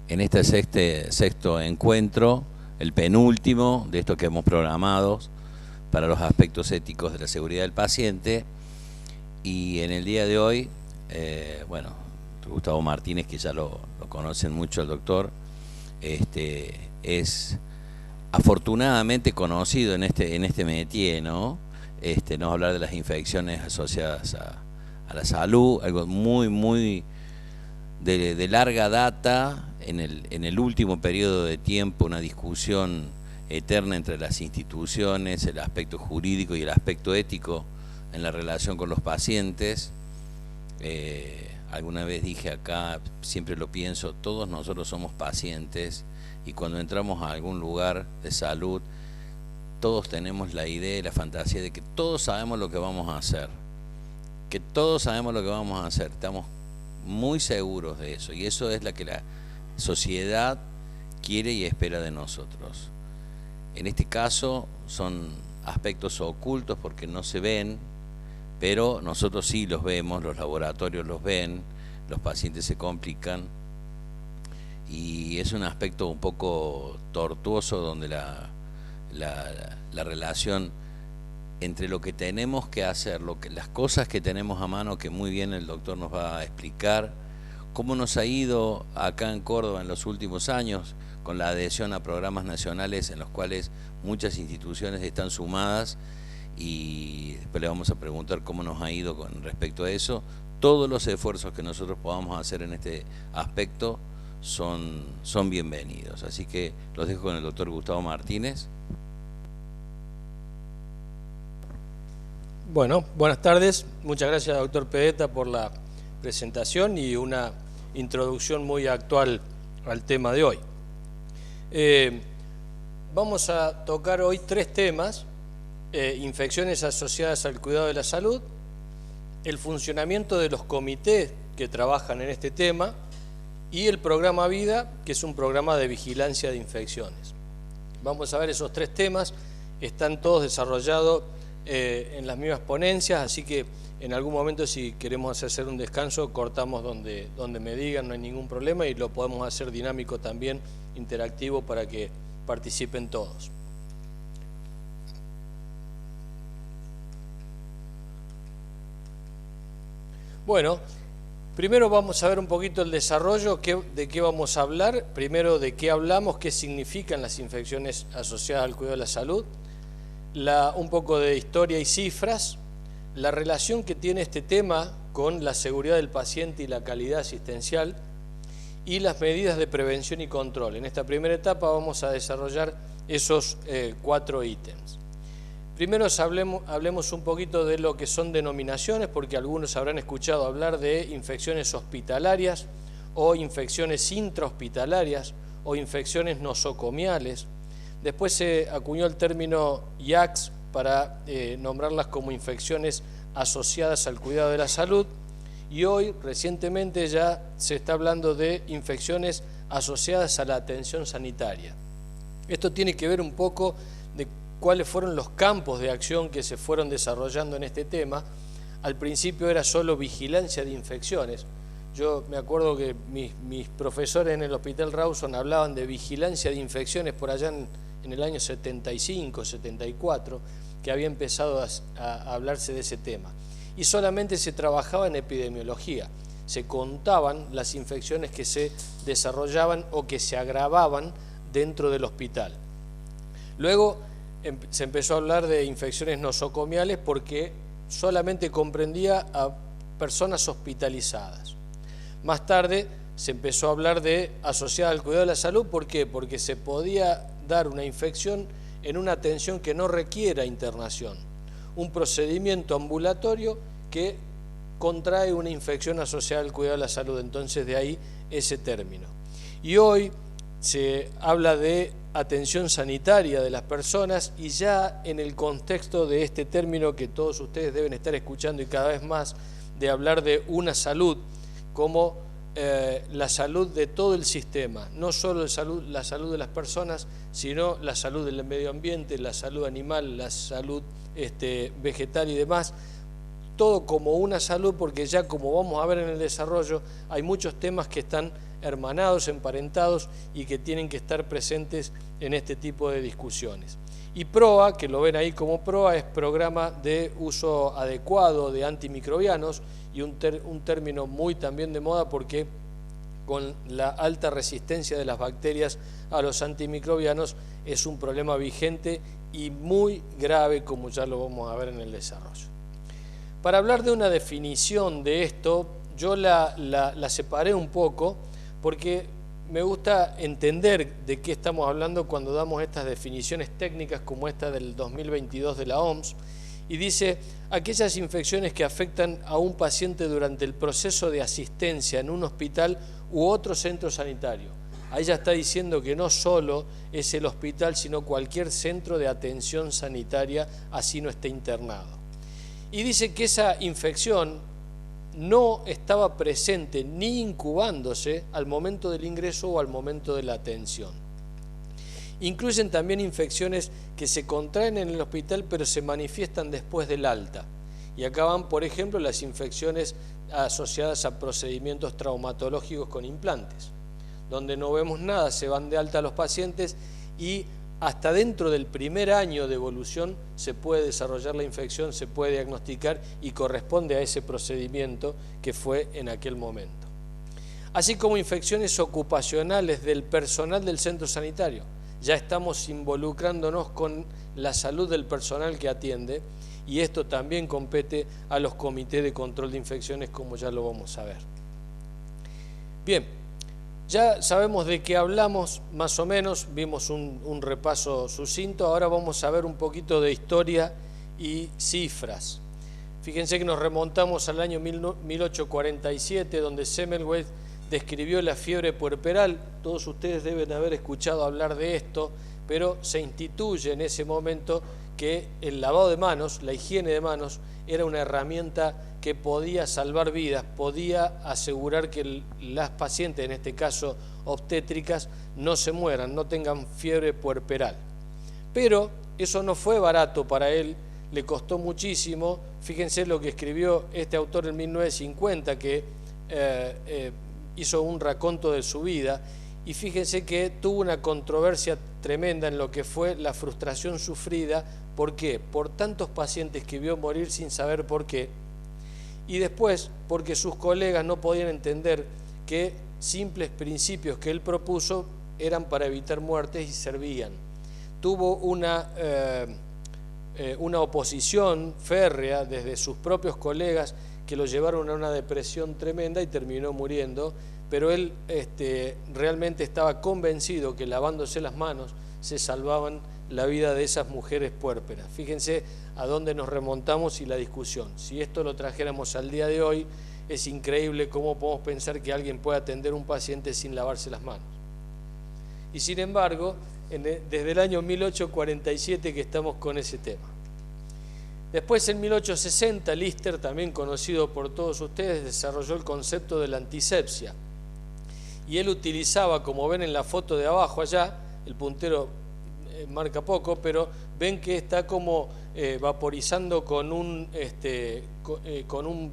en este sexto encuentro, el penúltimo de esto que hemos programado para los aspectos éticos de la seguridad del paciente. Y en el día de hoy, bueno, Gustavo Martínez, que ya lo conocen mucho el doctor, es afortunadamente conocido en este métier, ¿no? Nos va a hablar de las infecciones asociadas a la salud, algo muy de larga data, en el último periodo de tiempo, una discusión eterna entre las instituciones, el aspecto jurídico y el aspecto ético en la relación con los pacientes. Alguna vez dije acá, siempre lo pienso, todos nosotros somos pacientes, y cuando entramos a algún lugar de salud, todos tenemos la idea y la fantasía de que todos sabemos lo que vamos a hacer, estamos muy seguros de eso, y eso es lo que la sociedad quiere y espera de nosotros. En este caso son aspectos ocultos porque no se ven, pero nosotros sí los vemos, los laboratorios los ven, los pacientes se complican, y es un aspecto un poco tortuoso donde la relación entre lo que tenemos que hacer, las cosas que tenemos a mano, que muy bien el doctor nos va a explicar, cómo nos ha ido acá en Córdoba en los últimos años con la adhesión a programas nacionales en los cuales muchas instituciones están sumadas, y después le vamos a preguntar cómo nos ha ido con respecto a eso. Todos los esfuerzos que nosotros podamos hacer en este aspecto son bienvenidos. Así que los dejo con el doctor Gustavo Martínez. Bueno, buenas tardes. Muchas gracias, doctor Pedetta, por la presentación y una introducción muy actual al tema de hoy. Vamos a tocar hoy tres temas: infecciones asociadas al cuidado de la salud, el funcionamiento de los comités que trabajan en este tema y el programa Vida, que es un programa de vigilancia de infecciones. Vamos a ver esos tres temas, están todos desarrollados en las mismas ponencias, así que en algún momento, si queremos hacer un descanso, cortamos donde me digan, no hay ningún problema, y lo podemos hacer dinámico también, interactivo, para que participen todos. Bueno, primero vamos a ver un poquito el desarrollo, de qué vamos a hablar. Primero, de qué hablamos, qué significan las infecciones asociadas al cuidado de la salud, un poco de historia y cifras, la relación que tiene este tema con la seguridad del paciente y la calidad asistencial, y las medidas de prevención y control. En esta primera etapa vamos a desarrollar esos 4 ítems. Primero hablemos un poquito de lo que son denominaciones, porque algunos habrán escuchado hablar de infecciones hospitalarias o infecciones intrahospitalarias o infecciones nosocomiales. Después se acuñó el término IACS para nombrarlas como infecciones asociadas al cuidado de la salud, y hoy, recientemente, ya se está hablando de infecciones asociadas a la atención sanitaria. Esto tiene que ver un poco de cuáles fueron los campos de acción que se fueron desarrollando en este tema. Al principio era solo vigilancia de infecciones. Yo me acuerdo que mis profesores en el Hospital Rawson hablaban de vigilancia de infecciones por allá en el año 75, 74, que había empezado a hablarse de ese tema. Y solamente se trabajaba en epidemiología. Se contaban las infecciones que se desarrollaban o que se agravaban dentro del hospital. Luego se empezó a hablar de infecciones nosocomiales porque solamente comprendía a personas hospitalizadas. Más tarde se empezó a hablar de asociada al cuidado de la salud. ¿Por qué? Porque se podía dar una infección en una atención que no requiera internación, un procedimiento ambulatorio que contrae una infección asociada al cuidado de la salud. Entonces, de ahí ese término. Y hoy se habla de atención sanitaria de las personas, y ya en el contexto de este término que todos ustedes deben estar escuchando y cada vez más, de hablar de una salud como la salud de todo el sistema, no solo la salud de las personas, sino la salud del medio ambiente, la salud animal, la salud vegetal y demás, todo como una salud, porque ya, como vamos a ver en el desarrollo, hay muchos temas que están hermanados, emparentados y que tienen que estar presentes en este tipo de discusiones. Y PROA, que lo ven ahí como PROA, es Programa de Uso Adecuado de Antimicrobianos, y un término muy también de moda porque con la alta resistencia de las bacterias a los antimicrobianos es un problema vigente y muy grave, como ya lo vamos a ver en el desarrollo. Para hablar de una definición de esto, yo la separé un poco porque me gusta entender de qué estamos hablando cuando damos estas definiciones técnicas como esta del 2022 de la OMS, y dice: aquellas infecciones que afectan a un paciente durante el proceso de asistencia en un hospital u otro centro sanitario. Ahí ya está diciendo que no solo es el hospital, sino cualquier centro de atención sanitaria, así no esté internado. Y dice que esa infección no estaba presente ni incubándose al momento del ingreso o al momento de la atención. Incluyen también infecciones que se contraen en el hospital pero se manifiestan después del alta. Y acá van, por ejemplo, las infecciones asociadas a procedimientos traumatológicos con implantes, donde no vemos nada, se van de alta los pacientes y hasta dentro del primer año de evolución se puede desarrollar la infección, se puede diagnosticar y corresponde a ese procedimiento que fue en aquel momento. Así como infecciones ocupacionales del personal del centro sanitario. Ya estamos involucrándonos con la salud del personal que atiende y esto también compete a los comités de control de infecciones, como ya lo vamos a ver. Bien. Ya sabemos de qué hablamos, más o menos, vimos un repaso sucinto, ahora vamos a ver un poquito de historia y cifras. Fíjense que nos remontamos al año 1847, donde Semmelweis describió la fiebre puerperal. Todos ustedes deben haber escuchado hablar de esto, pero se instituye en ese momento que el lavado de manos, la higiene de manos, era una herramienta que podía salvar vidas, podía asegurar que las pacientes, en este caso obstétricas, no se mueran, no tengan fiebre puerperal. Pero eso no fue barato para él, le costó muchísimo. Fíjense lo que escribió este autor en 1950, que hizo un raconto de su vida, y fíjense que tuvo una controversia tremenda en lo que fue la frustración sufrida. ¿Por qué? Por tantos pacientes que vio morir sin saber por qué. Y después, porque sus colegas no podían entender que simples principios que él propuso eran para evitar muertes y servían. Tuvo una oposición férrea desde sus propios colegas que lo llevaron a una depresión tremenda y terminó muriendo, pero él realmente estaba convencido que lavándose las manos se salvaban la vida de esas mujeres puérperas. Fíjense a dónde nos remontamos y la discusión. Si esto lo trajéramos al día de hoy, es increíble cómo podemos pensar que alguien puede atender a un paciente sin lavarse las manos. Y sin embargo, desde el año 1847 que estamos con ese tema. Después, en 1860, Lister, también conocido por todos ustedes, desarrolló el concepto de la antisepsia. Y él utilizaba, como ven en la foto de abajo allá, el puntero marca poco, pero ven que está como vaporizando con un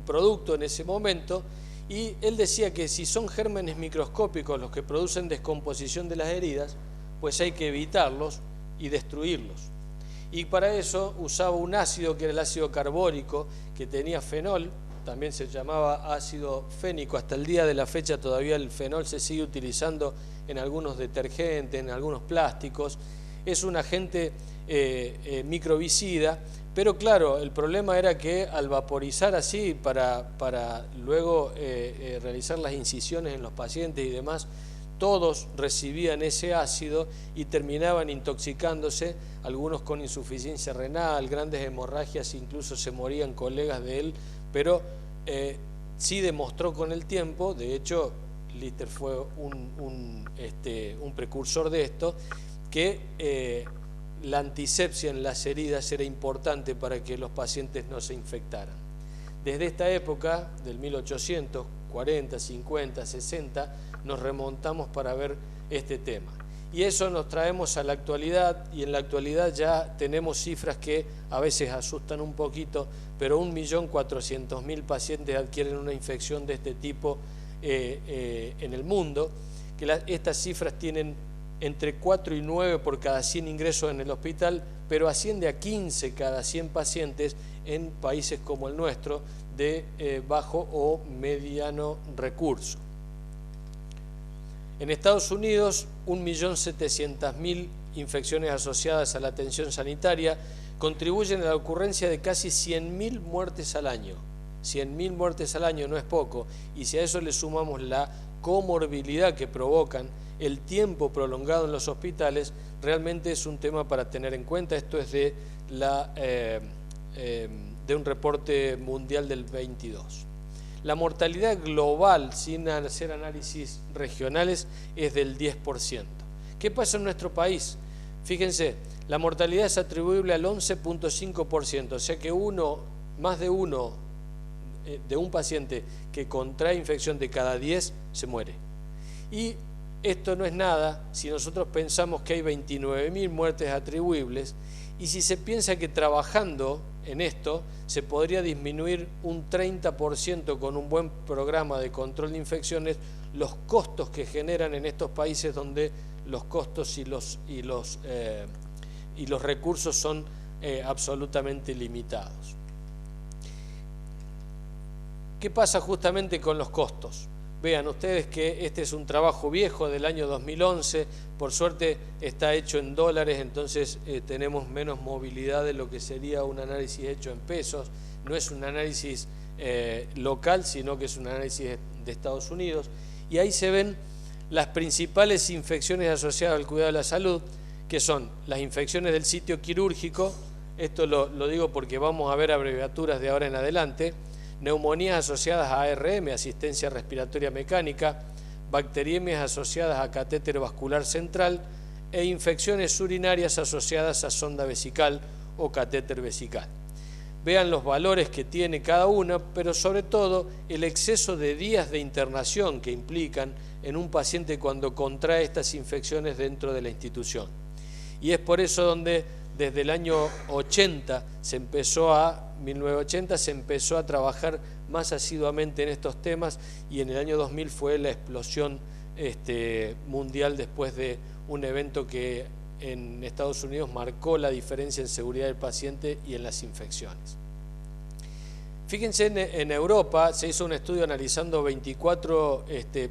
producto en ese momento, y él decía que si son gérmenes microscópicos los que producen descomposición de las heridas, pues hay que evitarlos y destruirlos. Y para eso usaba un ácido que era el ácido carbórico, que tenía fenol, también se llamaba ácido fénico. Hasta el día de la fecha todavía el fenol se sigue utilizando en algunos detergentes, en algunos plásticos. Es un agente microbicida, pero claro, el problema era que al vaporizar así para luego realizar las incisiones en los pacientes y demás, todos recibían ese ácido y terminaban intoxicándose, algunos con insuficiencia renal, grandes hemorragias, incluso se morían colegas de él, pero sí demostró con el tiempo, de hecho Lister fue un precursor de esto, que la antisepsia en las heridas era importante para que los pacientes no se infectaran. Desde esta época, del 1840, 50, 60, nos remontamos para ver este tema. Y eso nos traemos a la actualidad, y en la actualidad ya tenemos cifras que a veces asustan un poquito, pero 1.400.000 pacientes adquieren una infección de este tipo en el mundo, que estas cifras tienen entre 4 y 9 por cada 100 ingresos en el hospital, pero asciende a 15 cada 100 pacientes en países como el nuestro de bajo o mediano recurso. En Estados Unidos, 1.700.000 infecciones asociadas a la atención sanitaria contribuyen a la ocurrencia de casi 100.000 muertes al año. 100.000 muertes al año no es poco, y si a eso le sumamos la comorbilidad que provocan, el tiempo prolongado en los hospitales, realmente es un tema para tener en cuenta. Esto es de un reporte mundial del 22. La mortalidad global, sin hacer análisis regionales, es del 10%. ¿Qué pasa en nuestro país? Fíjense, la mortalidad es atribuible al 11.5%, o sea que más de uno de un paciente que contrae infección de cada 10 se muere. Y esto no es nada si nosotros pensamos que hay 29.000 muertes atribuibles, y si se piensa que trabajando en esto se podría disminuir un 30% con un buen programa de control de infecciones los costos que generan en estos países donde los costos y los recursos son absolutamente limitados. ¿Qué pasa justamente con los costos? Vean ustedes que este es un trabajo viejo del año 2011, por suerte está hecho en dólares, entonces tenemos menos movilidad de lo que sería un análisis hecho en pesos. No es un análisis local, sino que es un análisis de Estados Unidos. Y ahí se ven las principales infecciones asociadas al cuidado de la salud, que son las infecciones del sitio quirúrgico, esto lo digo porque vamos a ver abreviaturas de ahora en adelante, neumonías asociadas a ARM, asistencia respiratoria mecánica, bacteriemias asociadas a catéter vascular central e infecciones urinarias asociadas a sonda vesical o catéter vesical. Vean los valores que tiene cada una, pero sobre todo el exceso de días de internación que implican en un paciente cuando contrae estas infecciones dentro de la institución. Y es por eso donde desde el año 1980 se empezó a trabajar más asiduamente en estos temas, y en el año 2000 fue la explosión mundial después de un evento que en Estados Unidos marcó la diferencia en seguridad del paciente y en las infecciones. Fíjense, en Europa se hizo un estudio analizando 24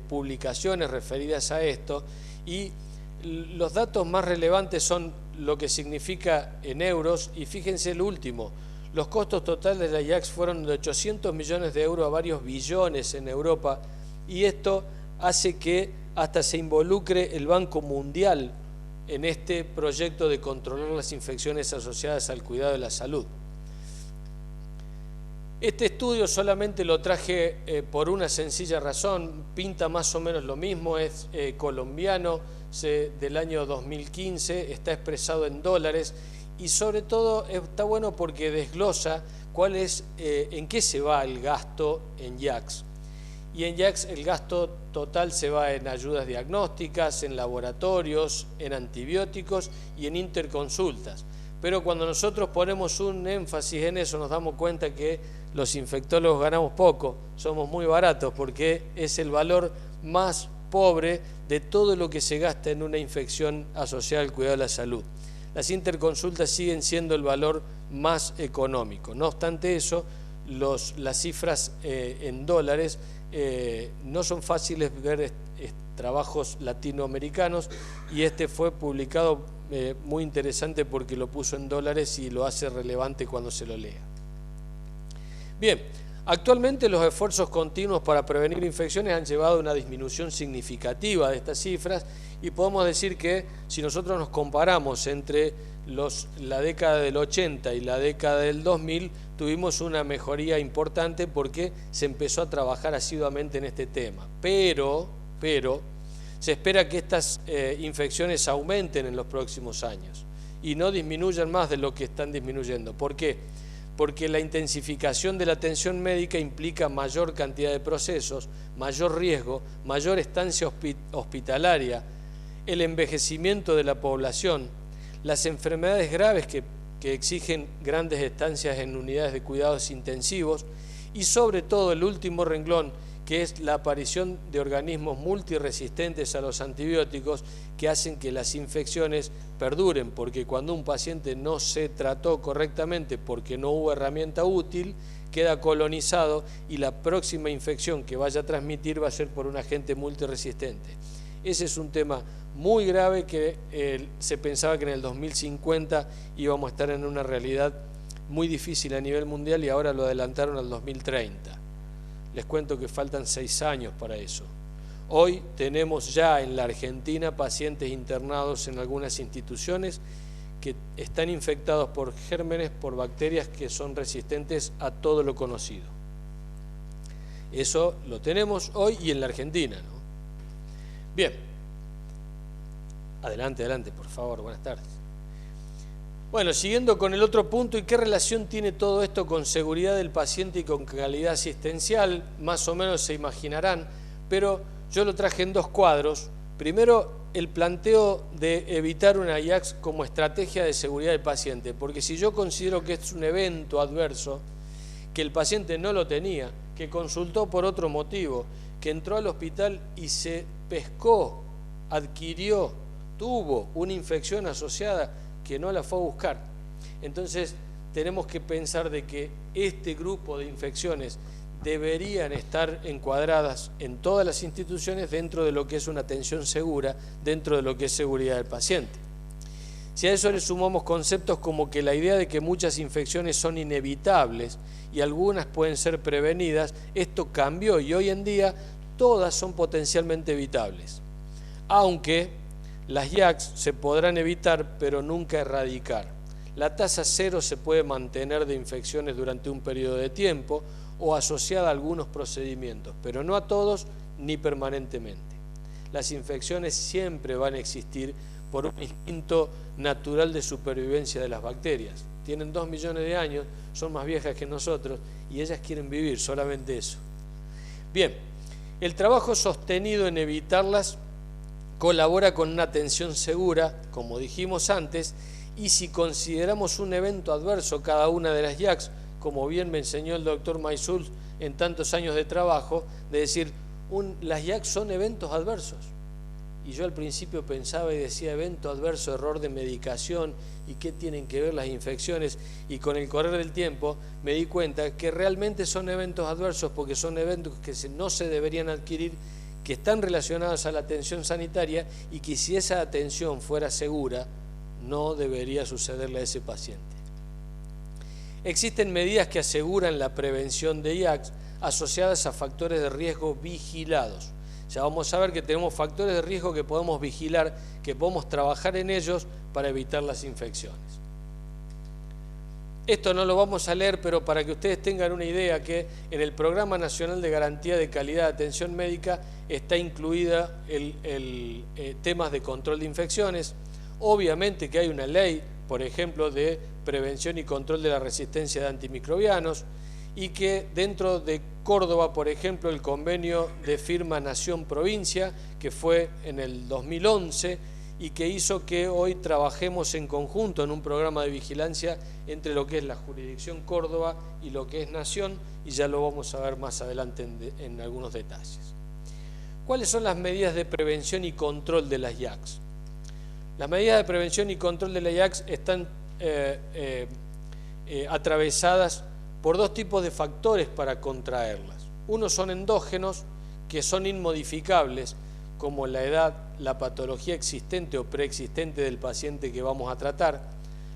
publicaciones referidas a esto, y los datos más relevantes son lo que significa en euros, y fíjense el último, los costos totales de la IACS fueron de 800 millones de euros a varios billones en Europa, y esto hace que hasta se involucre el Banco Mundial en este proyecto de controlar las infecciones asociadas al cuidado de la salud. Este estudio solamente lo traje por una sencilla razón, pinta más o menos lo mismo, es colombiano, del año 2015, está expresado en dólares, y sobre todo está bueno porque desglosa en qué se va el gasto en IACS. Y en IACS el gasto total se va en ayudas diagnósticas, en laboratorios, en antibióticos y en interconsultas. Pero cuando nosotros ponemos un énfasis en eso, nos damos cuenta que los infectólogos ganamos poco, somos muy baratos, porque es el valor más pobre de todo lo que se gasta en una infección asociada al cuidado de la salud. Las interconsultas siguen siendo el valor más económico. No obstante eso, las cifras en dólares no son fáciles ver trabajos latinoamericanos, y este fue publicado muy interesante porque lo puso en dólares y lo hace relevante cuando se lo lea. Bien, actualmente los esfuerzos continuos para prevenir infecciones han llevado a una disminución significativa de estas cifras, y podemos decir que si nosotros nos comparamos entre la década del 80 y la década del 2000, tuvimos una mejoría importante porque se empezó a trabajar asiduamente en este tema. Pero se espera que estas infecciones aumenten en los próximos años y no disminuyan más de lo que están disminuyendo. ¿Por qué? Porque la intensificación de la atención médica implica mayor cantidad de procesos, mayor riesgo, mayor estancia hospitalaria, el envejecimiento de la población, las enfermedades graves que exigen grandes estancias en unidades de cuidados intensivos, y sobre todo el último renglón, que es la aparición de organismos multiresistentes a los antibióticos que hacen que las infecciones perduren, porque cuando un paciente no se trató correctamente porque no hubo herramienta útil, queda colonizado y la próxima infección que vaya a transmitir va a ser por un agente multiresistente. Ese es un tema muy grave que se pensaba que en el 2050 íbamos a estar en una realidad muy difícil a nivel mundial y ahora lo adelantaron al 2030. Les cuento que faltan 6 años para eso. Hoy tenemos ya en la Argentina pacientes internados en algunas instituciones que están infectados por gérmenes, por bacterias que son resistentes a todo lo conocido. Eso lo tenemos hoy y en la Argentina, ¿no? Bien. Adelante, por favor. Buenas tardes. Bueno, siguiendo con el otro punto, ¿y qué relación tiene todo esto con seguridad del paciente y con calidad asistencial? Más o menos se imaginarán, pero yo lo traje en 2 cuadros. Primero, el planteo de evitar una IACS como estrategia de seguridad del paciente, porque si yo considero que es un evento adverso, que el paciente no lo tenía, que consultó por otro motivo, que entró al hospital y se pescó, adquirió, tuvo una infección asociada que no la fue a buscar. Entonces tenemos que pensar de que este grupo de infecciones deberían estar encuadradas en todas las instituciones dentro de lo que es una atención segura, dentro de lo que es seguridad del paciente. Si a eso le sumamos conceptos como que la idea de que muchas infecciones son inevitables y algunas pueden ser prevenidas, esto cambió y hoy en día todas son potencialmente evitables. Aunque las IACS se podrán evitar, pero nunca erradicar. La tasa 0 se puede mantener de infecciones durante un periodo de tiempo o asociada a algunos procedimientos, pero no a todos ni permanentemente. Las infecciones siempre van a existir por un instinto natural de supervivencia de las bacterias. Tienen 2 millones de años, son más viejas que nosotros y ellas quieren vivir, solamente eso. Bien, el trabajo sostenido en evitarlas colabora con una atención segura, como dijimos antes, y si consideramos un evento adverso cada una de las IACS, como bien me enseñó el doctor Maizul en tantos años de trabajo, de decir, las IACS son eventos adversos. Y yo al principio pensaba y decía, evento adverso, error de medicación, ¿y qué tienen que ver las infecciones? Y con el correr del tiempo me di cuenta que realmente son eventos adversos porque son eventos que no se deberían adquirir, que están relacionados a la atención sanitaria y que si esa atención fuera segura, no debería sucederle a ese paciente. Existen medidas que aseguran la prevención de IACS asociadas a factores de riesgo vigilados. Ya vamos a ver que tenemos factores de riesgo que podemos vigilar, que podemos trabajar en ellos para evitar las infecciones. Esto no lo vamos a leer, pero para que ustedes tengan una idea que en el Programa Nacional de Garantía de Calidad de Atención Médica está incluida temas de control de infecciones. Obviamente que hay una ley, por ejemplo, de prevención y control de la resistencia de antimicrobianos y que dentro de Córdoba, por ejemplo, el convenio de firma Nación-Provincia, que fue en el 2011, y que hizo que hoy trabajemos en conjunto en un programa de vigilancia entre lo que es la jurisdicción Córdoba y lo que es Nación, y ya lo vamos a ver más adelante en algunos detalles. ¿Cuáles son las medidas de prevención y control de las IACS? Las medidas de prevención y control de las IACS están atravesadas por 2 tipos de factores para contraerlas. Uno son endógenos, que son inmodificables, como la edad, la patología existente o preexistente del paciente que vamos a tratar,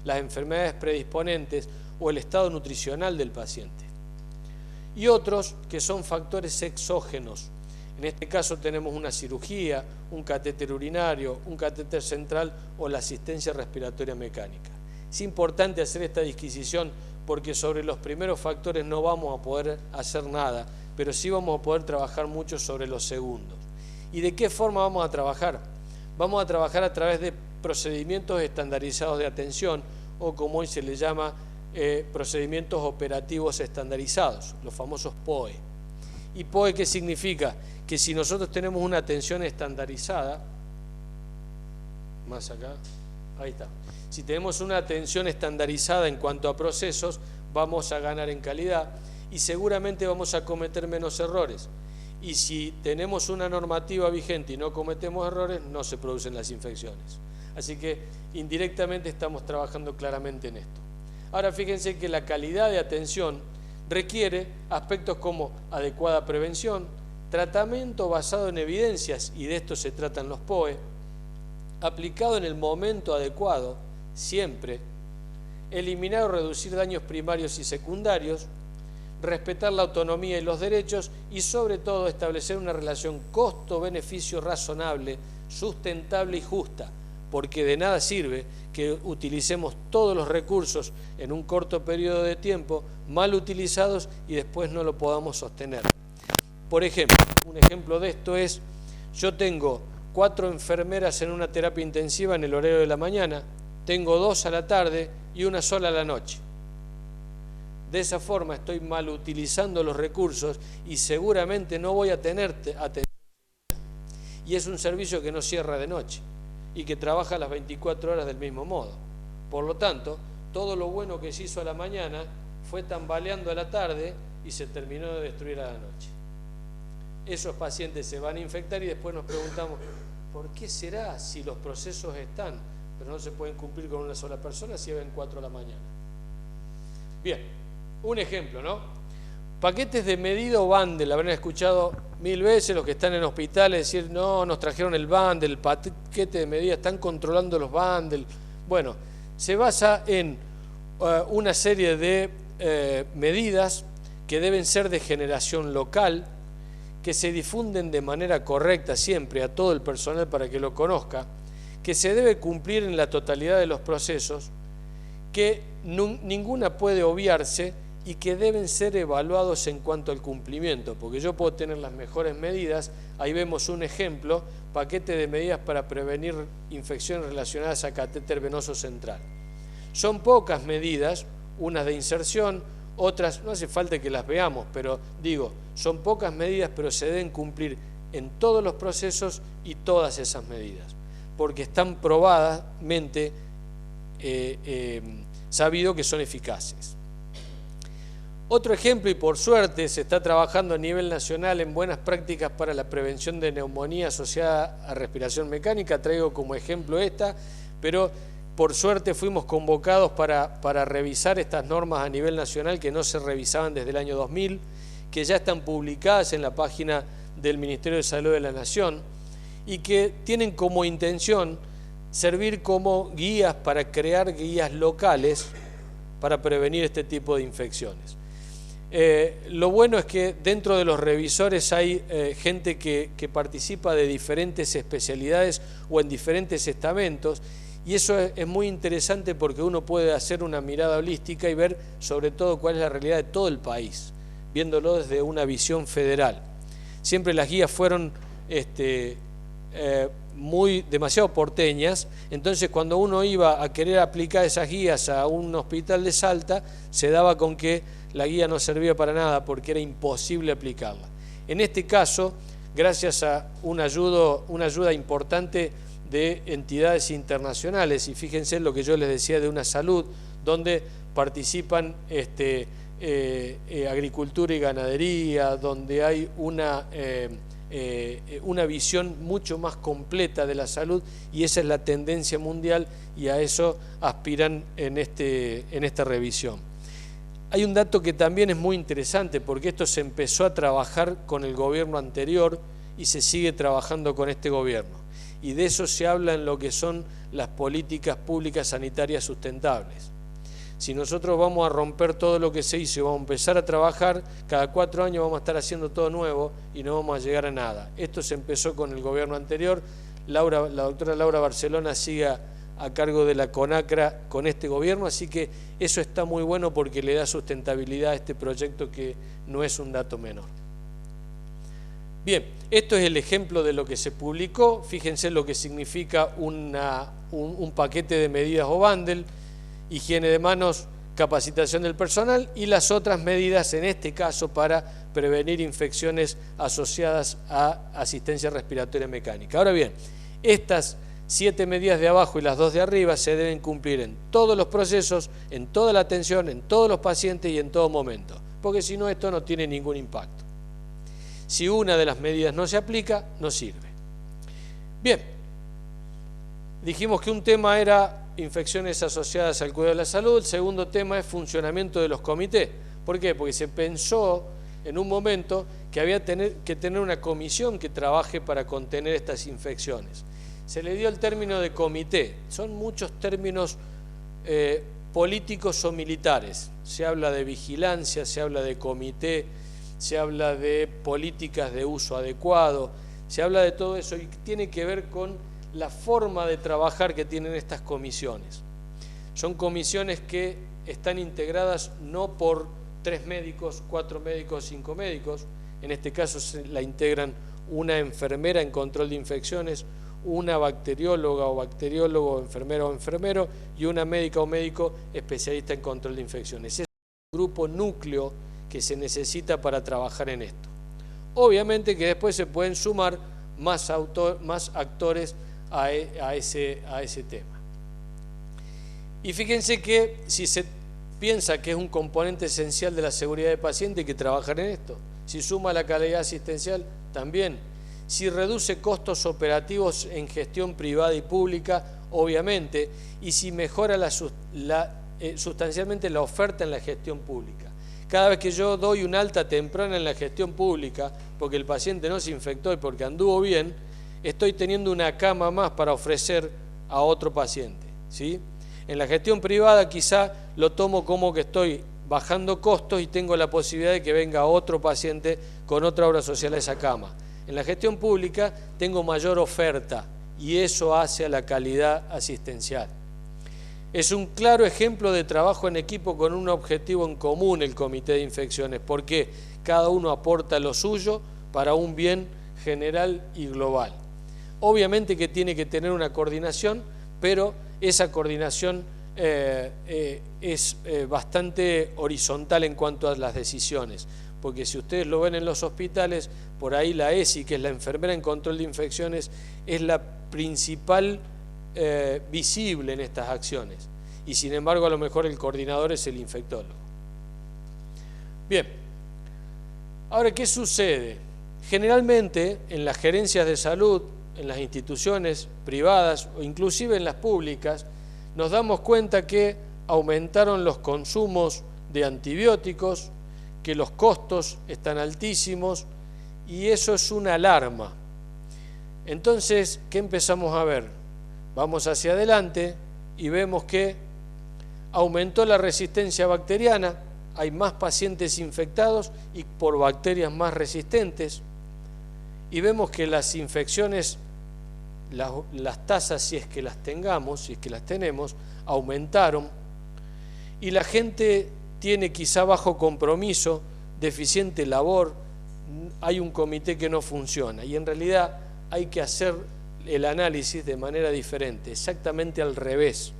las enfermedades predisponentes o el estado nutricional del paciente. Y otros que son factores exógenos. En este caso tenemos una cirugía, un catéter urinario, un catéter central o la asistencia respiratoria mecánica. Es importante hacer esta disquisición porque sobre los primeros factores no vamos a poder hacer nada, pero sí vamos a poder trabajar mucho sobre los segundos. ¿Y de qué forma vamos a trabajar? Vamos a trabajar a través de procedimientos estandarizados de atención o como hoy se le llama procedimientos operativos estandarizados, los famosos POE. ¿Y POE qué significa? Que si nosotros tenemos una atención estandarizada, más acá, ahí está. Si tenemos una atención estandarizada en cuanto a procesos, vamos a ganar en calidad y seguramente vamos a cometer menos errores. y si tenemos una normativa vigente y no cometemos errores, no se producen las infecciones. Así que indirectamente estamos trabajando claramente en esto. Ahora fíjense que la calidad de atención requiere aspectos como adecuada prevención, tratamiento basado en evidencias, y de esto se tratan los POE, aplicado en el momento adecuado, siempre, eliminar o reducir daños primarios y secundarios, respetar la autonomía y los derechos y sobre todo establecer una relación costo-beneficio razonable, sustentable y justa, porque de nada sirve que utilicemos todos los recursos en un corto periodo de tiempo, mal utilizados, y después no lo podamos sostener. Por ejemplo, un ejemplo de esto es, yo tengo 4 enfermeras en una terapia intensiva en el horario de la mañana, tengo 2 a la tarde y 1 sola a la noche. De esa forma estoy mal utilizando los recursos y seguramente no voy a tener atención. Y es un servicio que no cierra de noche y que trabaja las 24 horas del mismo modo. Por lo tanto, todo lo bueno que se hizo a la mañana fue tambaleando a la tarde y se terminó de destruir a la noche. Esos pacientes se van a infectar y después nos preguntamos, ¿por qué será si los procesos están, pero no se pueden cumplir con una sola persona si ven 4 a la mañana? Bien, un ejemplo, ¿no? Paquetes de medida o bundle, habrán escuchado 1000 veces los que están en hospitales decir, no, nos trajeron el bundle, el paquete de medida, están controlando los bundles. Bueno, se basa en una serie de medidas que deben ser de generación local, que se difunden de manera correcta siempre a todo el personal para que lo conozca, que se debe cumplir en la totalidad de los procesos, que ninguna puede obviarse y que deben ser evaluados en cuanto al cumplimiento, porque yo puedo tener las mejores medidas, ahí vemos un ejemplo, paquete de medidas para prevenir infecciones relacionadas a catéter venoso central. Son pocas medidas, unas de inserción, otras, no hace falta que las veamos, pero digo, son pocas medidas, pero se deben cumplir en todos los procesos y todas esas medidas, porque están probadamente sabido que son eficaces. Otro ejemplo, y por suerte se está trabajando a nivel nacional en buenas prácticas para la prevención de neumonía asociada a respiración mecánica, traigo como ejemplo esta, pero por suerte fuimos convocados para revisar estas normas a nivel nacional que no se revisaban desde el año 2000, que ya están publicadas en la página del Ministerio de Salud de la Nación y que tienen como intención servir como guías para crear guías locales para prevenir este tipo de infecciones. Lo bueno es que dentro de los revisores hay gente que participa de diferentes especialidades o en diferentes estamentos, y eso es muy interesante porque uno puede hacer una mirada holística y ver sobre todo cuál es la realidad de todo el país, viéndolo desde una visión federal. Siempre las guías fueron demasiado porteñas, entonces cuando uno iba a querer aplicar esas guías a un hospital de Salta, se daba con que la guía no servía para nada porque era imposible aplicarla. En este caso, gracias a una ayuda importante de entidades internacionales, y fíjense en lo que yo les decía de una salud, donde participan agricultura y ganadería, donde hay una visión mucho más completa de la salud, y esa es la tendencia mundial y a eso aspiran en esta revisión. Hay un dato que también es muy interesante porque esto se empezó a trabajar con el gobierno anterior y se sigue trabajando con este gobierno, y de eso se habla en lo que son las políticas públicas sanitarias sustentables. Si nosotros vamos a romper todo lo que se hizo y vamos a empezar a trabajar, cada 4 años vamos a estar haciendo todo nuevo y no vamos a llegar a nada. Esto se empezó con el gobierno anterior, la doctora Laura Barcelona sigue a cargo de la CONACRA con este gobierno, así que eso está muy bueno porque le da sustentabilidad a este proyecto que no es un dato menor. Bien, esto es el ejemplo de lo que se publicó, fíjense lo que significa un paquete de medidas o bundle, higiene de manos, capacitación del personal y las otras medidas, en este caso para prevenir infecciones asociadas a asistencia respiratoria mecánica. Ahora bien, estas 7 medidas de abajo y las 2 de arriba se deben cumplir en todos los procesos, en toda la atención, en todos los pacientes y en todo momento, porque si no esto no tiene ningún impacto. Si una de las medidas no se aplica, no sirve. Bien, dijimos que un tema era infecciones asociadas al cuidado de la salud, el segundo tema es funcionamiento de los comités. ¿Por qué? Porque se pensó en un momento que había que tener una comisión que trabaje para contener estas infecciones. Se le dio el término de comité, son muchos términos políticos o militares. Se habla de vigilancia, se habla de comité, se habla de políticas de uso adecuado, se habla de todo eso y tiene que ver con la forma de trabajar que tienen estas comisiones. Son comisiones que están integradas no por 3 médicos, 4 médicos, 5 médicos, en este caso se la integran una enfermera en control de infecciones, una bacterióloga o bacteriólogo, enfermera o enfermero y una médica o médico especialista en control de infecciones. Ese es el grupo núcleo que se necesita para trabajar en esto. Obviamente que después se pueden sumar más actores a ese tema. Y fíjense que si se piensa que es un componente esencial de la seguridad del paciente, hay que trabajar en esto. Si suma la calidad asistencial, también. Si reduce costos operativos en gestión privada y pública, obviamente. Y si mejora sustancialmente la oferta en la gestión pública. Cada vez que yo doy un alta temprana en la gestión pública, porque el paciente no se infectó y porque anduvo bien, estoy teniendo una cama más para ofrecer a otro paciente, ¿sí? En la gestión privada quizá lo tomo como que estoy bajando costos y tengo la posibilidad de que venga otro paciente con otra obra social a esa cama. En la gestión pública tengo mayor oferta y eso hace a la calidad asistencial. Es un claro ejemplo de trabajo en equipo con un objetivo en común el comité de infecciones, porque cada uno aporta lo suyo para un bien general y global. Obviamente que tiene que tener una coordinación, pero esa coordinación es bastante horizontal en cuanto a las decisiones, porque si ustedes lo ven en los hospitales, por ahí la ESI, que es la enfermera en control de infecciones, es la principal visible en estas acciones, y sin embargo a lo mejor el coordinador es el infectólogo. Bien, ahora ¿qué sucede? Generalmente en las gerencias de salud, en las instituciones privadas o inclusive en las públicas, nos damos cuenta que aumentaron los consumos de antibióticos, que los costos están altísimos y eso es una alarma. Entonces, ¿qué empezamos a ver? Vamos hacia adelante y vemos que aumentó la resistencia bacteriana, hay más pacientes infectados y por bacterias más resistentes, y vemos que las infecciones, las tasas, si es que las tengamos, si es que las tenemos, aumentaron, y la gente tiene quizá bajo compromiso, deficiente labor, hay un comité que no funciona, y en realidad hay que hacer el análisis de manera diferente, exactamente al revés.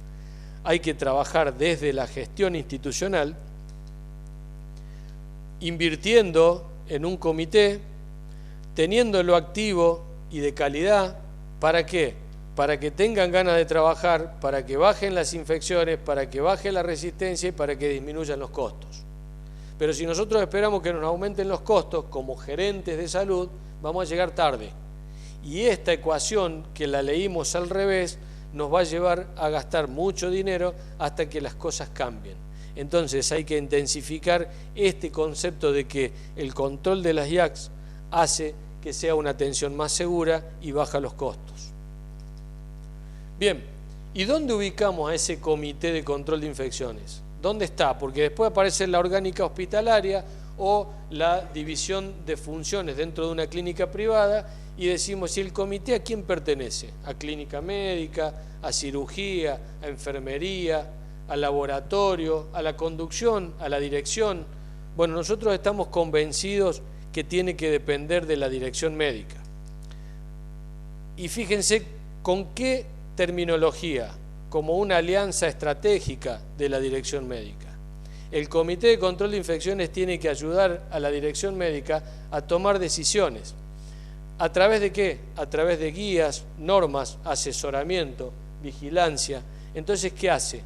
Hay que trabajar desde la gestión institucional, invirtiendo en un comité, teniéndolo activo y de calidad. ¿Para qué? Para que tengan ganas de trabajar, para que bajen las infecciones, para que baje la resistencia y para que disminuyan los costos. Pero si nosotros esperamos que nos aumenten los costos como gerentes de salud, vamos a llegar tarde. Y esta ecuación que la leímos al revés nos va a llevar a gastar mucho dinero hasta que las cosas cambien. Entonces hay que intensificar este concepto de que el control de las IACS hace que sea una atención más segura y baja los costos. Bien, ¿y dónde ubicamos a ese comité de control de infecciones? ¿Dónde está? Porque después aparece la orgánica hospitalaria o la división de funciones dentro de una clínica privada y decimos, ¿y el comité a quién pertenece? ¿A clínica médica, a cirugía, a enfermería, al laboratorio, a la conducción, a la dirección? Bueno, nosotros estamos convencidos que tiene que depender de la dirección médica. Y fíjense con qué terminología, como una alianza estratégica de la dirección médica. El Comité de Control de Infecciones tiene que ayudar a la dirección médica a tomar decisiones. ¿A través de qué? A través de guías, normas, asesoramiento, vigilancia. Entonces, ¿qué hace?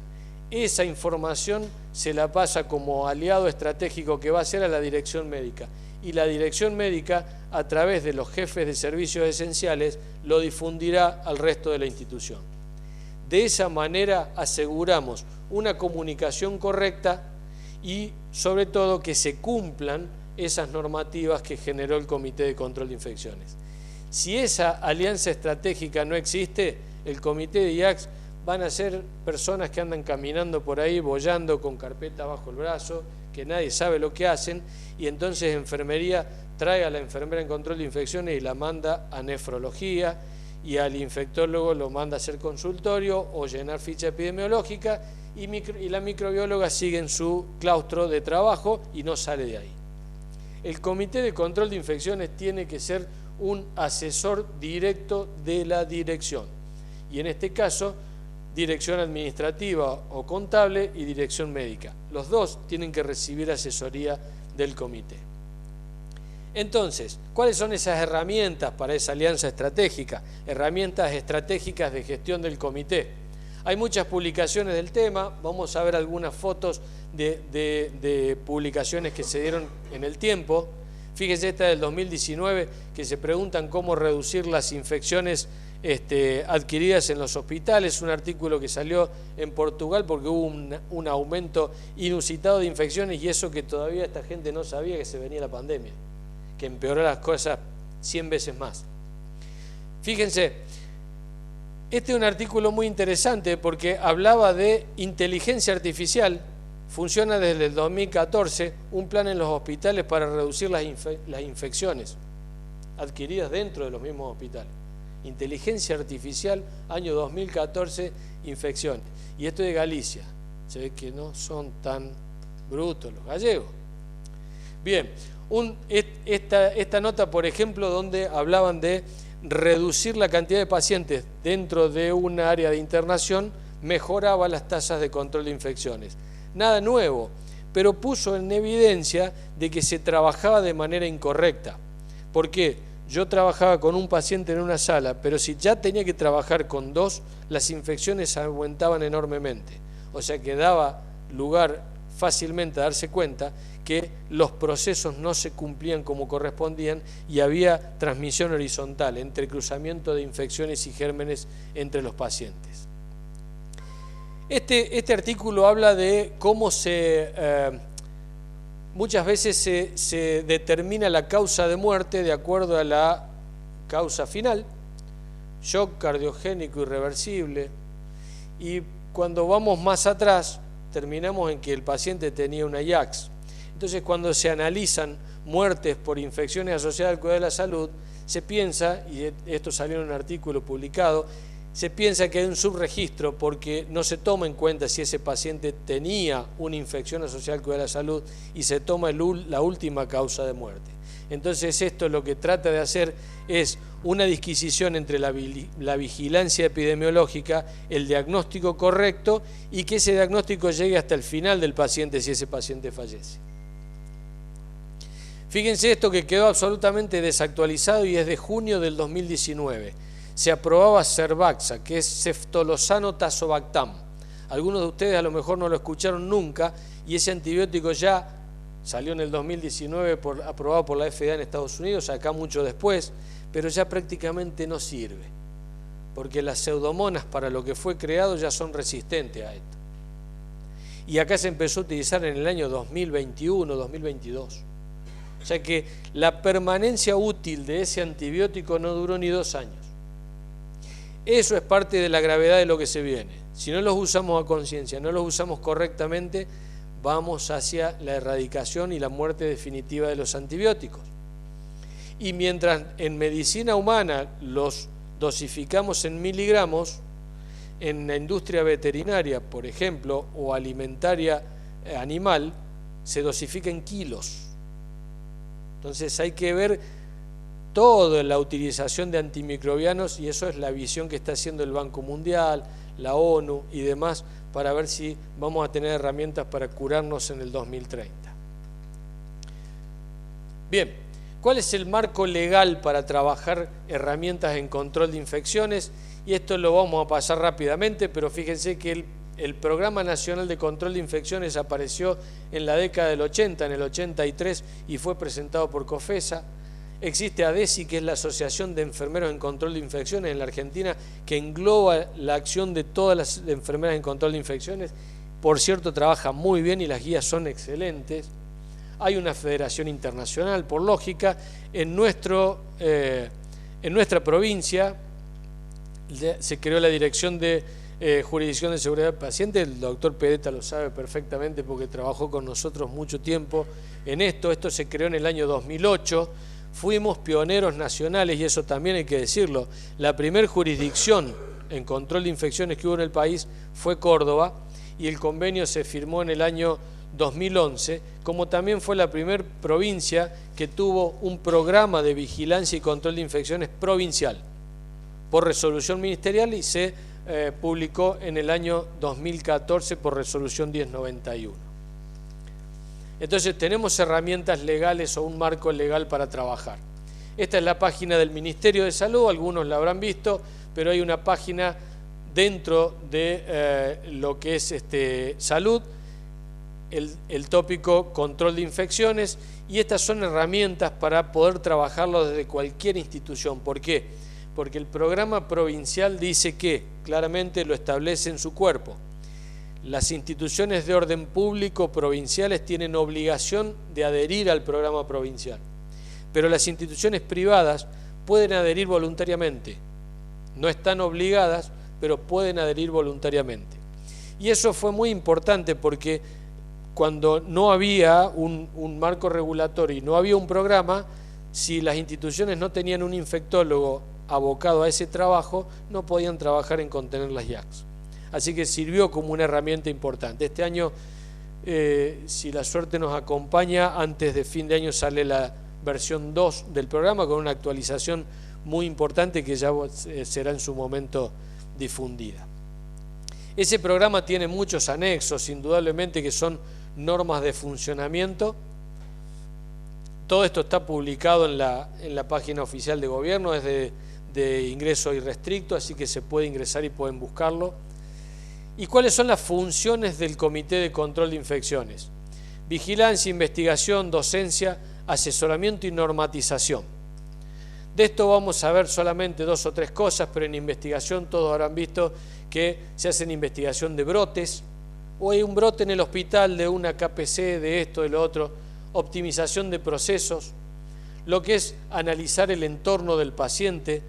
Esa información se la pasa como aliado estratégico que va a ser a la dirección médica. Y la dirección médica a través de los jefes de servicios esenciales, lo difundirá al resto de la institución. De esa manera aseguramos una comunicación correcta y, sobre todo, que se cumplan esas normativas que generó el Comité de Control de Infecciones. Si esa alianza estratégica no existe, el Comité de IACS van a ser personas que andan caminando por ahí, boyando con carpeta bajo el brazo, que nadie sabe lo que hacen, y entonces enfermería trae a la enfermera en control de infecciones y la manda a nefrología, y al infectólogo lo manda a hacer consultorio o llenar ficha epidemiológica, y la microbióloga sigue en su claustro de trabajo y no sale de ahí. El Comité de Control de Infecciones tiene que ser un asesor directo de la dirección, y en este caso, dirección administrativa o contable y dirección médica. Los dos tienen que recibir asesoría del comité. Entonces, ¿cuáles son esas herramientas para esa alianza estratégica? Herramientas estratégicas de gestión del comité. Hay muchas publicaciones del tema, vamos a ver algunas fotos de publicaciones que se dieron en el tiempo. Fíjense esta del 2019, que se preguntan cómo reducir las infecciones adquiridas en los hospitales, un artículo que salió en Portugal porque hubo un aumento inusitado de infecciones, y eso que todavía esta gente no sabía que se venía la pandemia, que empeoró las cosas 100 veces más. Fíjense, este es un artículo muy interesante porque hablaba de inteligencia artificial. Funciona desde el 2014 un plan en los hospitales para reducir las infecciones adquiridas dentro de los mismos hospitales. Inteligencia artificial, año 2014, infecciones. Y esto de Galicia. Se ve que no son tan brutos los gallegos. Bien, esta nota, por ejemplo, donde hablaban de reducir la cantidad de pacientes dentro de un área de internación, mejoraba las tasas de control de infecciones. Nada nuevo, pero puso en evidencia de que se trabajaba de manera incorrecta. ¿Por qué? Yo trabajaba con un paciente en una sala, pero si ya tenía que trabajar con dos, las infecciones aumentaban enormemente. O sea que daba lugar fácilmente a darse cuenta que los procesos no se cumplían como correspondían y había transmisión horizontal, entre cruzamiento de infecciones y gérmenes entre los pacientes. Este artículo habla de cómo muchas veces se determina la causa de muerte de acuerdo a la causa final, shock cardiogénico irreversible, y cuando vamos más atrás terminamos en que el paciente tenía una IACS. Entonces, cuando se analizan muertes por infecciones asociadas al cuidado de la salud, se piensa, y esto salió en un artículo publicado, se piensa que hay un subregistro porque no se toma en cuenta si ese paciente tenía una infección asociada al cuidado de la salud y se toma la última causa de muerte. Entonces esto lo que trata de hacer es una disquisición entre la vigilancia epidemiológica, el diagnóstico correcto y que ese diagnóstico llegue hasta el final del paciente si ese paciente fallece. Fíjense esto que quedó absolutamente desactualizado y es de junio del 2019. Se aprobaba Cervaxa, que es ceftolozano tazobactam. Algunos de ustedes a lo mejor no lo escucharon nunca, y ese antibiótico ya salió en el 2019 aprobado por la FDA en Estados Unidos, acá mucho después, pero ya prácticamente no sirve, porque las pseudomonas para lo que fue creado ya son resistentes a esto. Y acá se empezó a utilizar en el año 2021, 2022. O sea que la permanencia útil de ese antibiótico no duró ni 2 años. Eso es parte de la gravedad de lo que se viene. Si no los usamos a conciencia, no los usamos correctamente, vamos hacia la erradicación y la muerte definitiva de los antibióticos. Y mientras en medicina humana los dosificamos en miligramos, en la industria veterinaria, por ejemplo, o alimentaria animal, se dosifica en kilos. Entonces hay que ver toda la utilización de antimicrobianos, y eso es la visión que está haciendo el Banco Mundial, la ONU y demás, para ver si vamos a tener herramientas para curarnos en el 2030. Bien, ¿cuál es el marco legal para trabajar herramientas en control de infecciones? Y esto lo vamos a pasar rápidamente, pero fíjense que el Programa Nacional de Control de Infecciones apareció en la década del 80, en el 83, y fue presentado por COFESA. Existe ADESI, que es la Asociación de Enfermeros en Control de Infecciones en la Argentina, que engloba la acción de todas las enfermeras en control de infecciones. Por cierto, trabaja muy bien y las guías son excelentes. Hay una federación internacional, por lógica. En nuestra provincia se creó la Dirección de Jurisdicción de Seguridad del Paciente. El doctor Pedetta lo sabe perfectamente porque trabajó con nosotros mucho tiempo en esto. Esto se creó en el año 2008. Fuimos pioneros nacionales, y eso también hay que decirlo. La primer jurisdicción en control de infecciones que hubo en el país fue Córdoba, y el convenio se firmó en el año 2011, como también fue la primera provincia que tuvo un programa de vigilancia y control de infecciones provincial, por resolución ministerial, y se publicó en el año 2014 por resolución 1091. Entonces tenemos herramientas legales o un marco legal para trabajar. Esta es la página del Ministerio de Salud, algunos la habrán visto, pero hay una página dentro de lo que es salud, el tópico control de infecciones, y estas son herramientas para poder trabajarlo desde cualquier institución. ¿Por qué? Porque el programa provincial dice que, claramente lo establece en su cuerpo, las instituciones de orden público provinciales tienen obligación de adherir al programa provincial, pero las instituciones privadas pueden adherir voluntariamente. No están obligadas, pero pueden adherir voluntariamente. Y eso fue muy importante porque cuando no había un marco regulatorio y no había un programa, si las instituciones no tenían un infectólogo abocado a ese trabajo, no podían trabajar en contener las IACS. Así que sirvió como una herramienta importante. Este año, si la suerte nos acompaña, antes de fin de año sale la versión 2 del programa con una actualización muy importante que ya será en su momento difundida. Ese programa tiene muchos anexos, indudablemente, que son normas de funcionamiento. Todo esto está publicado en la página oficial de gobierno, es de ingreso irrestricto, así que se puede ingresar y pueden buscarlo. ¿Y cuáles son las funciones del Comité de Control de Infecciones? Vigilancia, investigación, docencia, asesoramiento y normatización. De esto vamos a ver solamente 2 o 3 cosas, pero en investigación todos habrán visto que se hacen investigación de brotes, o hay un brote en el hospital de una KPC, de esto, de lo otro, optimización de procesos, lo que es analizar el entorno del paciente,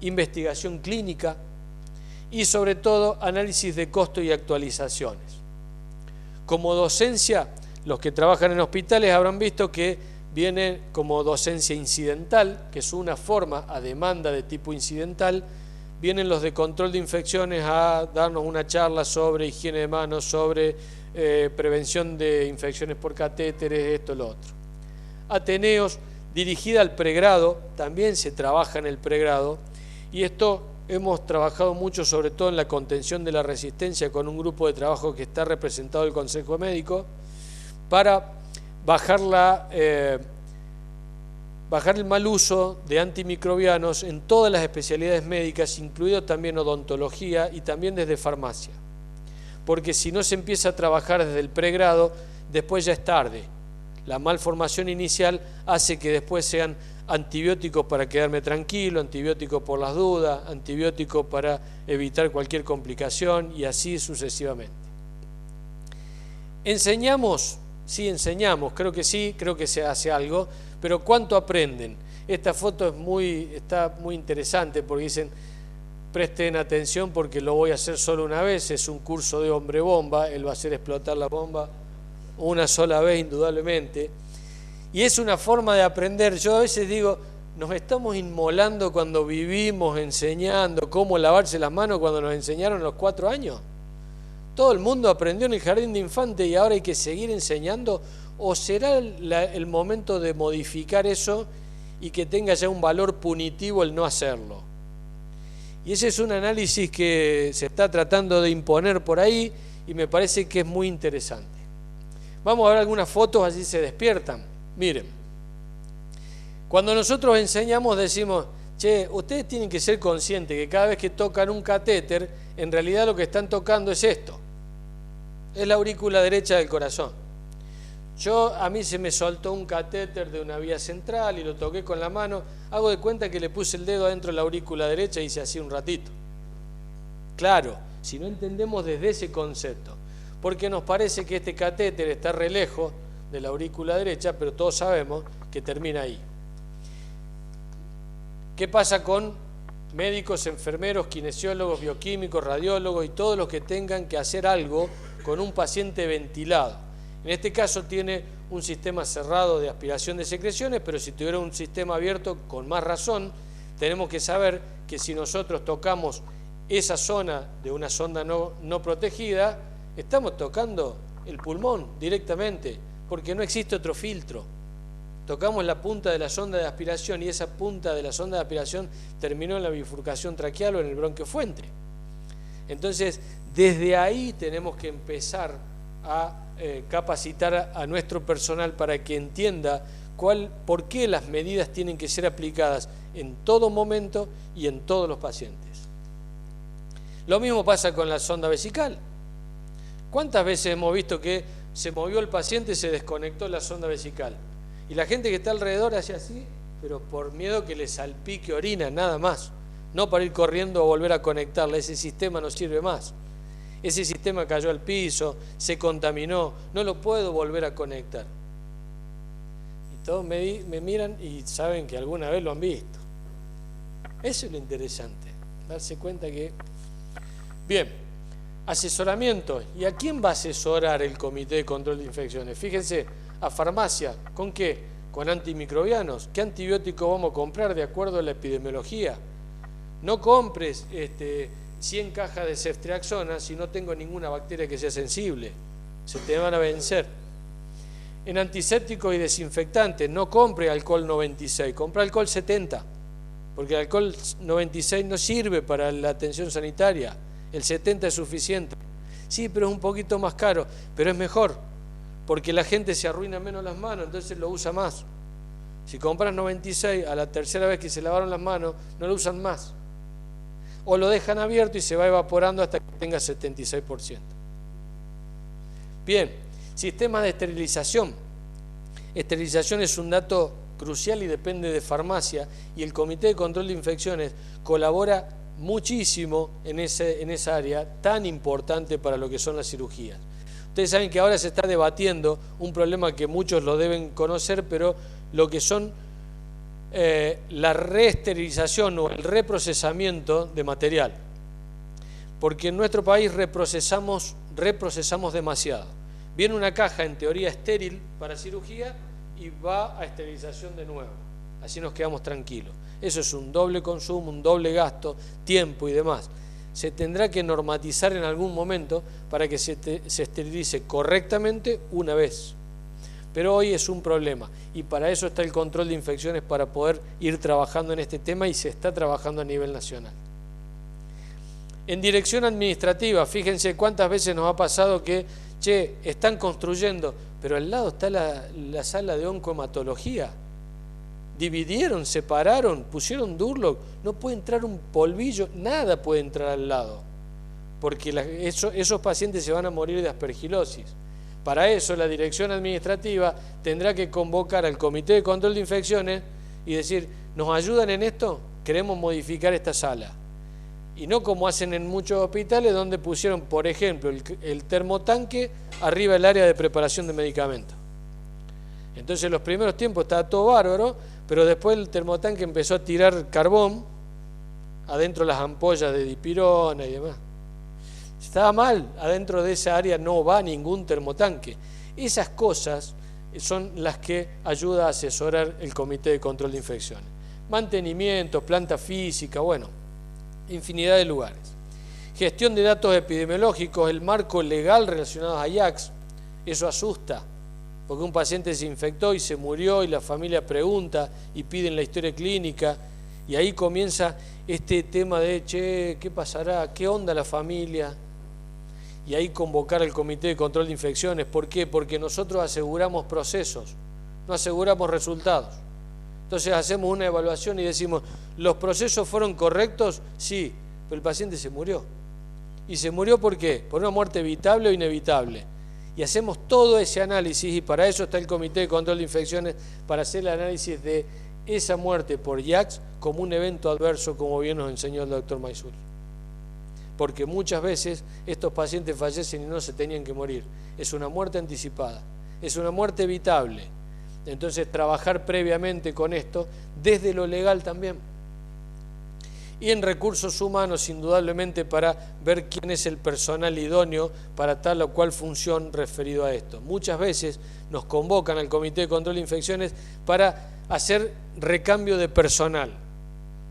investigación clínica, y sobre todo análisis de costo y actualizaciones. Como docencia, los que trabajan en hospitales habrán visto que viene como docencia incidental, que es una forma a demanda de tipo incidental. Vienen los de control de infecciones a darnos una charla sobre higiene de manos, sobre prevención de infecciones por catéteres, esto, lo otro. Ateneos, dirigida al pregrado, también se trabaja en el pregrado, y esto hemos trabajado mucho, sobre todo en la contención de la resistencia, con un grupo de trabajo que está representado el Consejo Médico, para bajar el mal uso de antimicrobianos en todas las especialidades médicas, incluido también odontología y también desde farmacia. Porque si no se empieza a trabajar desde el pregrado, después ya es tarde. La malformación inicial hace que después sean antibióticos para quedarme tranquilo, antibióticos por las dudas, antibióticos para evitar cualquier complicación, y así sucesivamente. ¿Enseñamos? Sí, enseñamos, creo que sí, creo que se hace algo, pero ¿cuánto aprenden? Esta foto está muy interesante porque dicen, presten atención porque lo voy a hacer solo una vez, es un curso de hombre bomba, él va a hacer explotar la bomba una sola vez indudablemente. Y es una forma de aprender. Yo a veces digo, nos estamos inmolando cuando vivimos enseñando cómo lavarse las manos cuando nos enseñaron a los 4 años. Todo el mundo aprendió en el jardín de infantes y ahora hay que seguir enseñando. ¿O será el momento de modificar eso y que tenga ya un valor punitivo el no hacerlo? Y ese es un análisis que se está tratando de imponer por ahí y me parece que es muy interesante. Vamos a ver algunas fotos, así se despiertan. Miren, cuando nosotros enseñamos decimos, che, ustedes tienen que ser conscientes que cada vez que tocan un catéter, en realidad lo que están tocando es esto, es la aurícula derecha del corazón. A mí se me soltó un catéter de una vía central y lo toqué con la mano, hago de cuenta que le puse el dedo adentro de la aurícula derecha y hice así un ratito. Claro, si no entendemos desde ese concepto, porque nos parece que este catéter está re lejos de la aurícula derecha, pero todos sabemos que termina ahí. ¿Qué pasa con médicos, enfermeros, kinesiólogos, bioquímicos, radiólogos y todos los que tengan que hacer algo con un paciente ventilado? En este caso tiene un sistema cerrado de aspiración de secreciones, pero si tuviera un sistema abierto, con más razón, tenemos que saber que si nosotros tocamos esa zona de una sonda no protegida, estamos tocando el pulmón directamente, porque no existe otro filtro. Tocamos la punta de la sonda de aspiración y esa punta de la sonda de aspiración terminó en la bifurcación traqueal o en el bronquio fuente. Entonces, desde ahí tenemos que empezar a capacitar a nuestro personal para que entienda por qué las medidas tienen que ser aplicadas en todo momento y en todos los pacientes. Lo mismo pasa con la sonda vesical. ¿Cuántas veces hemos visto que se movió el paciente y se desconectó la sonda vesical? Y la gente que está alrededor hace así, pero por miedo que le salpique orina, nada más. No para ir corriendo o volver a conectarla, ese sistema no sirve más. Ese sistema cayó al piso, se contaminó, no lo puedo volver a conectar. Y todos me miran y saben que alguna vez lo han visto. Eso es lo interesante, darse cuenta que... Bien, asesoramiento. ¿Y a quién va a asesorar el Comité de Control de Infecciones? Fíjense, a farmacia, ¿con qué? Con antimicrobianos. ¿Qué antibiótico vamos a comprar de acuerdo a la epidemiología? No compres 100 cajas de ceftriaxona si no tengo ninguna bacteria que sea sensible. Se te van a vencer. En antisépticos y desinfectantes, no compre alcohol 96, compra alcohol 70, porque el alcohol 96 no sirve para la atención sanitaria, el 70 es suficiente. Sí, pero es un poquito más caro, pero es mejor, porque la gente se arruina menos las manos, entonces lo usa más. Si compras 96, a la tercera vez que se lavaron las manos, no lo usan más. O lo dejan abierto y se va evaporando hasta que tenga 76%. Bien, sistema de esterilización. Esterilización es un dato crucial y depende de farmacia, y el Comité de Control de Infecciones colabora muchísimo en esa área tan importante para lo que son las cirugías. Ustedes saben que ahora se está debatiendo un problema que muchos lo deben conocer, pero lo que son la reesterilización o el reprocesamiento de material, porque en nuestro país reprocesamos demasiado. Viene una caja en teoría estéril para cirugía y va a esterilización de nuevo, así nos quedamos tranquilos. Eso es un doble consumo, un doble gasto, tiempo y demás. Se tendrá que normatizar en algún momento para que se esterilice correctamente una vez. Pero hoy es un problema y para eso está el control de infecciones, para poder ir trabajando en este tema, y se está trabajando a nivel nacional. En dirección administrativa, fíjense cuántas veces nos ha pasado que, están construyendo, pero al lado está la sala de oncohematología. Dividieron, separaron, pusieron Durlock, no puede entrar un polvillo, nada puede entrar al lado, porque esos pacientes se van a morir de aspergilosis. Para eso la dirección administrativa tendrá que convocar al Comité de Control de Infecciones y decir, ¿nos ayudan en esto? Queremos modificar esta sala. Y no como hacen en muchos hospitales donde pusieron, por ejemplo, el termotanque arriba del área de preparación de medicamentos. Entonces en los primeros tiempos estaba todo bárbaro, pero después el termotanque empezó a tirar carbón adentro de las ampollas de dipirona y demás. Estaba mal, adentro de esa área no va ningún termotanque. Esas cosas son las que ayuda a asesorar el Comité de Control de Infecciones. Mantenimiento, planta física, bueno, infinidad de lugares. Gestión de datos epidemiológicos, el marco legal relacionado a IACS, eso asusta, porque un paciente se infectó y se murió y la familia pregunta y piden la historia clínica, y ahí comienza este tema de, ¿qué pasará? ¿Qué onda la familia? Y ahí convocar al Comité de Control de Infecciones. ¿Por qué? Porque nosotros aseguramos procesos, no aseguramos resultados. Entonces hacemos una evaluación y decimos, ¿los procesos fueron correctos? Sí, pero el paciente se murió. ¿Y se murió por qué? ¿Por una muerte evitable o inevitable? Y hacemos todo ese análisis, y para eso está el Comité de Control de Infecciones, para hacer el análisis de esa muerte por IACS como un evento adverso, como bien nos enseñó el doctor Maysur. Porque muchas veces estos pacientes fallecen y no se tenían que morir. Es una muerte anticipada, es una muerte evitable. Entonces, trabajar previamente con esto, desde lo legal también. Y en recursos humanos, indudablemente, para ver quién es el personal idóneo para tal o cual función referido a esto. Muchas veces nos convocan al Comité de Control de Infecciones para hacer recambio de personal.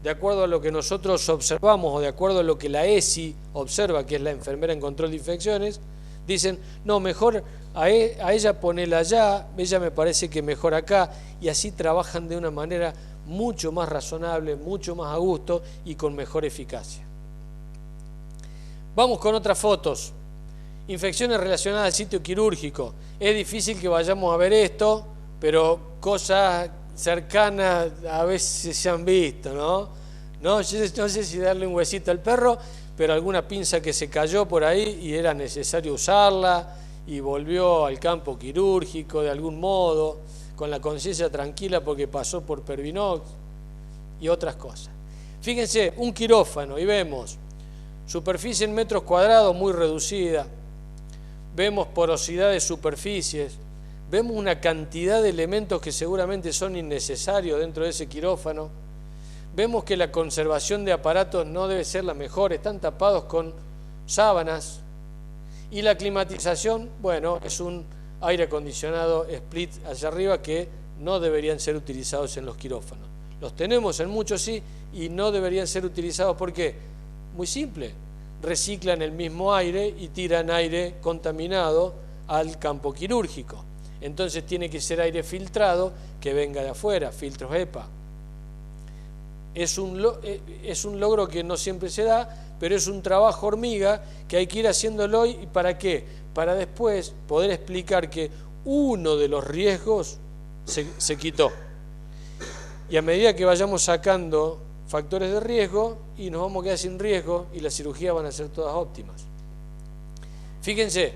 De acuerdo a lo que nosotros observamos o de acuerdo a lo que la ESI observa, que es la enfermera en control de infecciones, dicen, no, mejor a ella ponela allá, ella me parece que mejor acá, y así trabajan de una manera mucho más razonable, mucho más a gusto y con mejor eficacia. Vamos con otras fotos. Infecciones relacionadas al sitio quirúrgico. Es difícil que vayamos a ver esto, pero cosas cercanas a veces se han visto, ¿no? No sé si darle un huesito al perro, pero alguna pinza que se cayó por ahí y era necesario usarla y volvió al campo quirúrgico de algún modo, con la conciencia tranquila porque pasó por Pervinox y otras cosas. Fíjense, un quirófano y vemos superficie en metros cuadrados muy reducida, vemos porosidad de superficies, vemos una cantidad de elementos que seguramente son innecesarios dentro de ese quirófano, vemos que la conservación de aparatos no debe ser la mejor, están tapados con sábanas y la climatización, bueno, es un aire acondicionado split allá arriba que no deberían ser utilizados en los quirófanos. Los tenemos en muchos sí y no deberían ser utilizados. ¿Por qué? Muy simple, reciclan el mismo aire y tiran aire contaminado al campo quirúrgico. Entonces tiene que ser aire filtrado que venga de afuera, filtros EPA. Es un logro que no siempre se da, pero es un trabajo hormiga que hay que ir haciéndolo. ¿Y para qué? Para después poder explicar que uno de los riesgos se quitó. Y a medida que vayamos sacando factores de riesgo y nos vamos a quedar sin riesgo y las cirugías van a ser todas óptimas. Fíjense,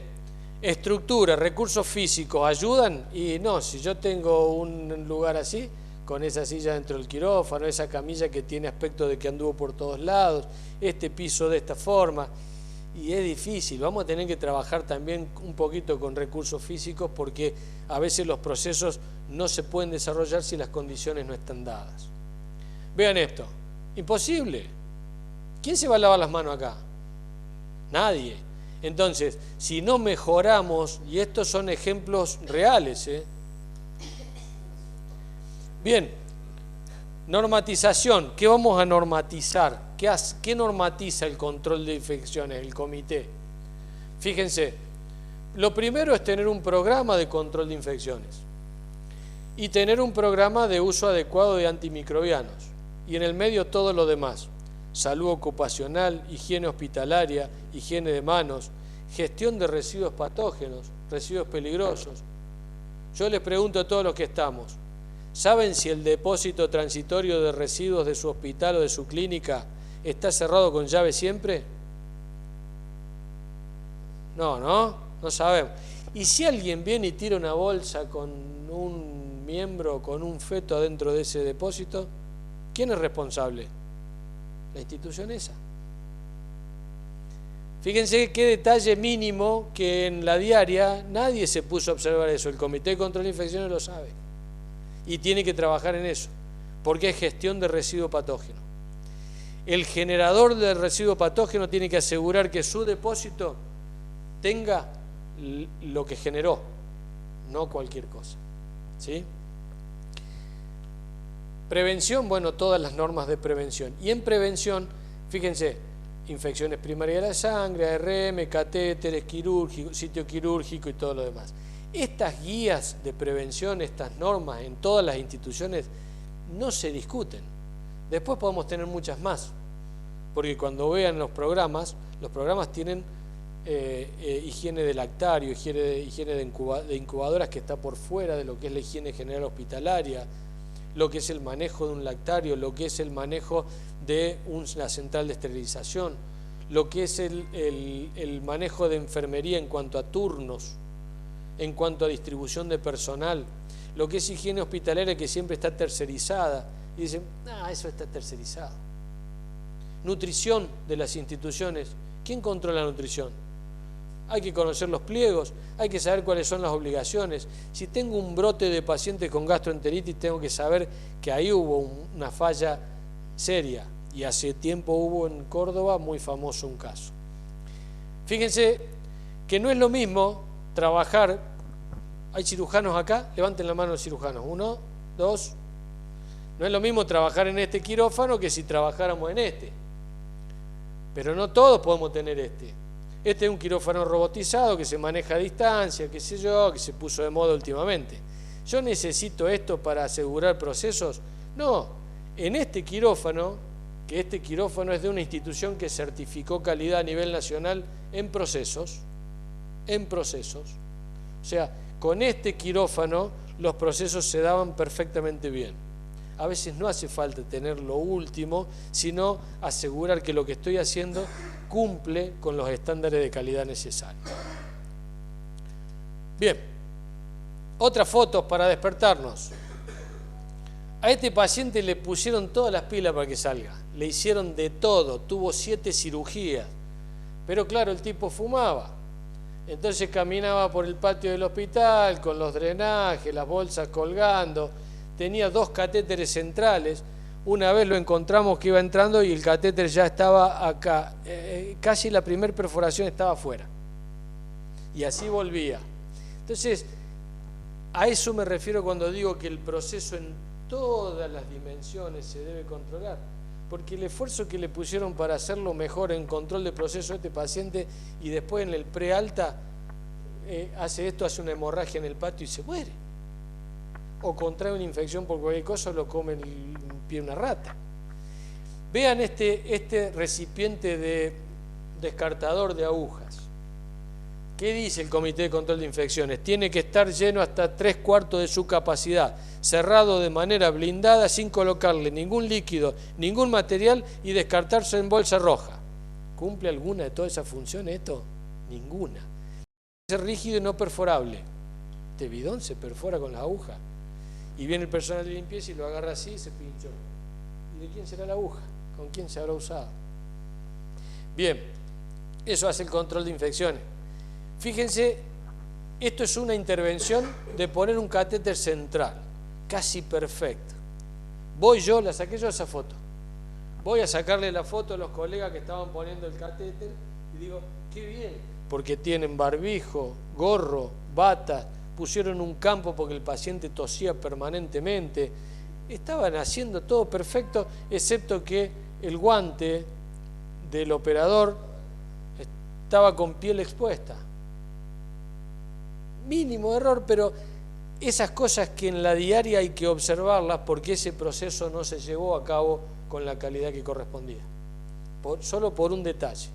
estructura, recursos físicos, ¿ayudan? Y no, si yo tengo un lugar así, con esa silla dentro del quirófano, esa camilla que tiene aspecto de que anduvo por todos lados, este piso de esta forma, y es difícil, vamos a tener que trabajar también un poquito con recursos físicos porque a veces los procesos no se pueden desarrollar si las condiciones no están dadas. Vean esto, imposible. ¿Quién se va a lavar las manos acá? Nadie. Entonces, si no mejoramos, y estos son ejemplos reales, Bien, normatización. ¿Qué vamos a normatizar? ¿Qué normatiza el control de infecciones, el comité? Fíjense, lo primero es tener un programa de control de infecciones y tener un programa de uso adecuado de antimicrobianos y en el medio todo lo demás: salud ocupacional, higiene hospitalaria, higiene de manos, gestión de residuos patógenos, residuos peligrosos. Yo les pregunto a todos los que estamos, ¿saben si el depósito transitorio de residuos de su hospital o de su clínica está cerrado con llave siempre? No sabemos. ¿Y si alguien viene y tira una bolsa con un miembro, con un feto adentro de ese depósito? ¿Quién es responsable? La institución esa. Fíjense qué detalle mínimo que en la diaria nadie se puso a observar eso. El Comité de Control de Infecciones lo sabe. Y tiene que trabajar en eso, porque es gestión de residuo patógeno. El generador del residuo patógeno tiene que asegurar que su depósito tenga lo que generó, no cualquier cosa. ¿Sí? Prevención, bueno, todas las normas de prevención. Y en prevención, fíjense, infecciones primarias de la sangre, ARM, catéteres quirúrgicos, sitio quirúrgico y todo lo demás. Estas guías de prevención, estas normas en todas las instituciones no se discuten. Después podemos tener muchas más, porque cuando vean los programas tienen higiene de lactario, higiene de incubadoras que está por fuera de lo que es la higiene general hospitalaria, lo que es el manejo de un lactario, lo que es el manejo de una central de esterilización, lo que es el manejo de enfermería en cuanto a turnos, en cuanto a distribución de personal, lo que es higiene hospitalaria que siempre está tercerizada, y dicen, eso está tercerizado. Nutrición de las instituciones, ¿quién controla la nutrición? Hay que conocer los pliegos, hay que saber cuáles son las obligaciones. Si tengo un brote de pacientes con gastroenteritis, tengo que saber que ahí hubo una falla seria, y hace tiempo hubo en Córdoba muy famoso un caso. Fíjense que no es lo mismo trabajar. ¿Hay cirujanos acá? Levanten la mano los cirujanos. 1, 2. No es lo mismo trabajar en este quirófano que si trabajáramos en este. Pero no todos podemos tener este. Este es un quirófano robotizado que se maneja a distancia, qué sé yo, que se puso de moda últimamente. ¿Yo necesito esto para asegurar procesos? No. En este quirófano, que este quirófano es de una institución que certificó calidad a nivel nacional en procesos. O sea, con este quirófano los procesos se daban perfectamente bien. A veces no hace falta tener lo último, sino asegurar que lo que estoy haciendo cumple con los estándares de calidad necesarios. Bien, otras fotos para despertarnos. A este paciente le pusieron todas las pilas para que salga, le hicieron de todo, tuvo 7 cirugías, pero claro, el tipo fumaba. Entonces caminaba por el patio del hospital con los drenajes, las bolsas colgando, tenía 2 catéteres centrales. Una vez lo encontramos que iba entrando y el catéter ya estaba acá, casi la primera perforación estaba afuera. Y así volvía. Entonces, a eso me refiero cuando digo que el proceso en todas las dimensiones se debe controlar. Porque el esfuerzo que le pusieron para hacerlo mejor en control de proceso de este paciente y después en el prealta hace una hemorragia en el patio y se muere. O contrae una infección por cualquier cosa o lo come el pie una rata. Vean este recipiente de descartador de agujas. ¿Qué dice el Comité de Control de Infecciones? Tiene que estar lleno hasta 3/4 de su capacidad, cerrado de manera blindada sin colocarle ningún líquido, ningún material y descartarse en bolsa roja. ¿Cumple alguna de todas esas funciones esto? Ninguna. Es rígido y no perforable. Este bidón se perfora con la aguja. Y viene el personal de limpieza y lo agarra así y se pinchó. ¿Y de quién será la aguja? ¿Con quién se habrá usado? Bien, eso hace el control de infecciones. Fíjense, esto es una intervención de poner un catéter central, casi perfecto. La saqué yo esa foto. Voy a sacarle la foto a los colegas que estaban poniendo el catéter y digo, qué bien, porque tienen barbijo, gorro, bata, pusieron un campo porque el paciente tosía permanentemente. Estaban haciendo todo perfecto, excepto que el guante del operador estaba con piel expuesta. Mínimo error, pero esas cosas que en la diaria hay que observarlas porque ese proceso no se llevó a cabo con la calidad que correspondía, solo por un detalle.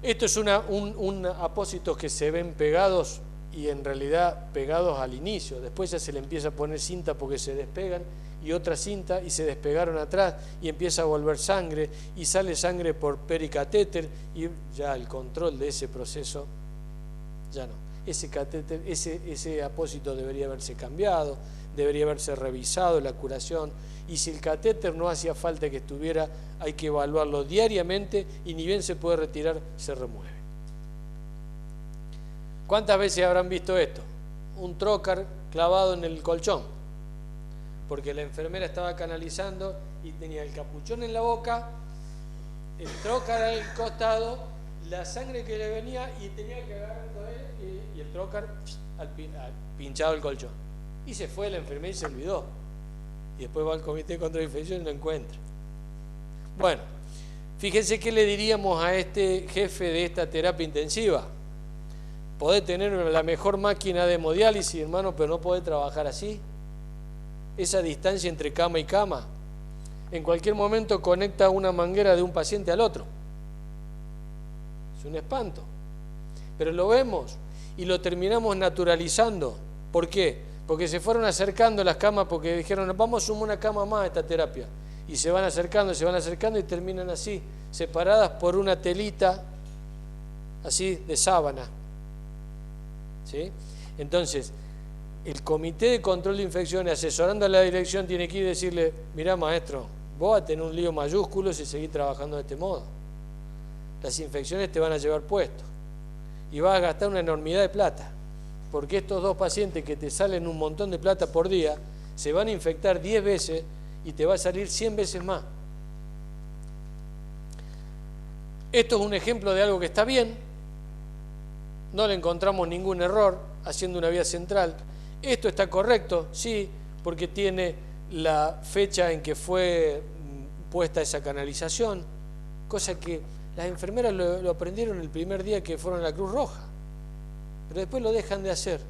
Esto es un apósitos que se ven pegados y en realidad pegados al inicio, después ya se le empieza a poner cinta porque se despegan y otra cinta y se despegaron atrás y empieza a volver sangre y sale sangre por pericatéter y ya el control de ese proceso ya no. Ese catéter, ese apósito debería haberse cambiado, debería haberse revisado la curación y si el catéter no hacía falta que estuviera, hay que evaluarlo diariamente y ni bien se puede retirar, se remueve. ¿Cuántas veces habrán visto esto? Un trocar clavado en el colchón, porque la enfermera estaba canalizando y tenía el capuchón en la boca, el trocar al costado, la sangre que le venía y tenía que agarrar todo él y el trocar al pinchado el colchón. Y se fue la enfermera y se olvidó. Y después va al Comité de Control de Infección y lo encuentra. Bueno, fíjense qué le diríamos a este jefe de esta terapia intensiva. Podés tener la mejor máquina de hemodiálisis, hermano, pero no podés trabajar así. Esa distancia entre cama y cama. En cualquier momento conecta una manguera de un paciente al otro. Es un espanto. Pero lo vemos y lo terminamos naturalizando. ¿Por qué? Porque se fueron acercando las camas porque dijeron, vamos a sumar una cama más a esta terapia. Y se van acercando y terminan así, separadas por una telita así de sábana. ¿sí? Entonces, el Comité de Control de Infecciones, asesorando a la dirección, tiene que ir y decirle, mirá maestro, vos vas a tener un lío mayúsculo si seguís trabajando de este modo. Las infecciones te van a llevar puesto y vas a gastar una enormidad de plata, porque estos 2 pacientes que te salen un montón de plata por día, se van a infectar 10 veces y te va a salir 100 veces más. Esto es un ejemplo de algo que está bien, no le encontramos ningún error haciendo una vía central. Esto está correcto, sí, porque tiene la fecha en que fue puesta esa canalización, cosa que las enfermeras lo aprendieron el primer día que fueron a la Cruz Roja, pero después lo dejan de hacer.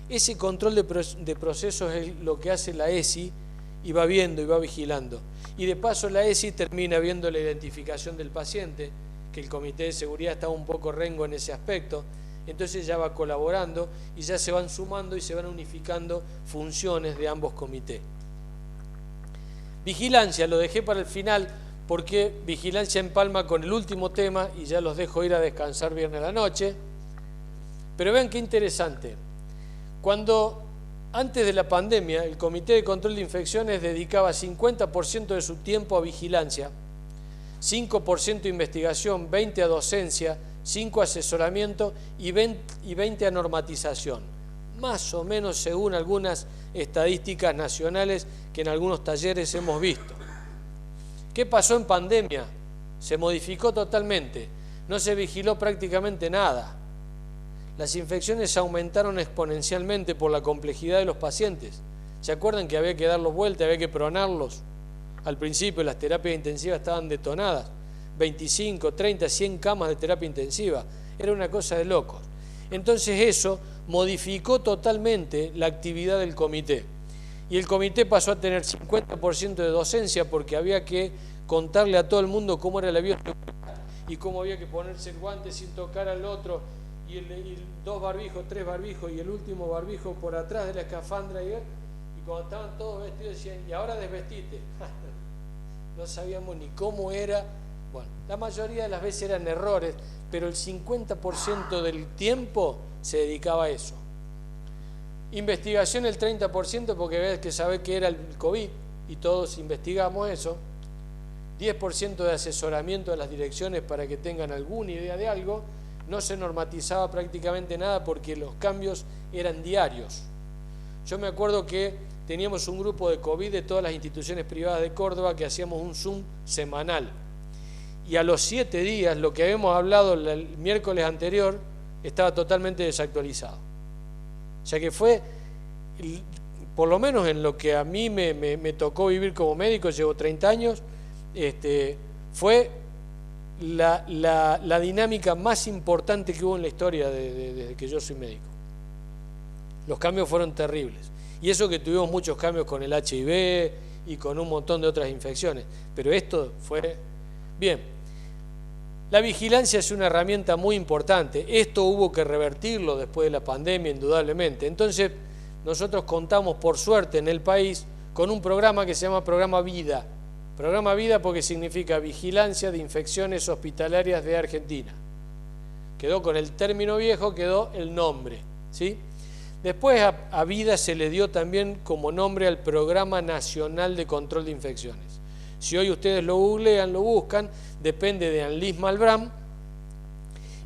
Ese control de procesos es lo que hace la ESI y va viendo y va vigilando. Y de paso la ESI termina viendo la identificación del paciente, que el Comité de Seguridad está un poco rengo en ese aspecto, entonces ya va colaborando y ya se van sumando y se van unificando funciones de ambos comités. Vigilancia, lo dejé para el final porque vigilancia empalma con el último tema y ya los dejo ir a descansar viernes a la noche. Pero vean qué interesante. Cuando antes de la pandemia el Comité de Control de Infecciones dedicaba 50% de su tiempo a vigilancia, 5% a investigación, 20% a docencia, 5% a asesoramiento y 20% a normatización, más o menos según algunas estadísticas nacionales que en algunos talleres hemos visto. ¿Qué pasó en pandemia? Se modificó totalmente, no se vigiló prácticamente nada. Las infecciones aumentaron exponencialmente por la complejidad de los pacientes. ¿Se acuerdan que había que darlos vuelta, había que pronarlos? Al principio las terapias intensivas estaban detonadas. 25, 30, 100 camas de terapia intensiva. Era una cosa de locos. Entonces eso modificó totalmente la actividad del comité. Y el comité pasó a tener 50% de docencia porque había que contarle a todo el mundo cómo era la bioseguridad y cómo había que ponerse el guante sin tocar al otro y 2 barbijos, 3 barbijos y el último barbijo por atrás de la escafandra y cuando estaban todos vestidos decían, y ahora desvestite. No sabíamos ni cómo era. Bueno, la mayoría de las veces eran errores, pero el 50% del tiempo se dedicaba a eso. Investigación el 30% porque ves que sabe que era el COVID y todos investigamos eso. 10% de asesoramiento de las direcciones para que tengan alguna idea de algo. No se normatizaba prácticamente nada porque los cambios eran diarios. Yo me acuerdo que teníamos un grupo de COVID de todas las instituciones privadas de Córdoba que hacíamos un Zoom semanal. Y a los 7 días, lo que habíamos hablado el miércoles anterior, estaba totalmente desactualizado. O sea que fue, por lo menos en lo que a mí me tocó vivir como médico, llevo 30 años, fue la dinámica más importante que hubo en la historia desde que yo soy médico. Los cambios fueron terribles. Y eso que tuvimos muchos cambios con el HIV y con un montón de otras infecciones. Pero esto fue... Bien. La vigilancia es una herramienta muy importante. Esto hubo que revertirlo después de la pandemia, indudablemente. Entonces, nosotros contamos, por suerte, en el país, con un programa que se llama Programa Vida. Programa Vida porque significa Vigilancia de Infecciones Hospitalarias de Argentina. Quedó con el término viejo, quedó el nombre, ¿sí? Después a Vida se le dio también como nombre al Programa Nacional de Control de Infecciones. Si hoy ustedes lo googlean, lo buscan, depende de Annelies Malbrán.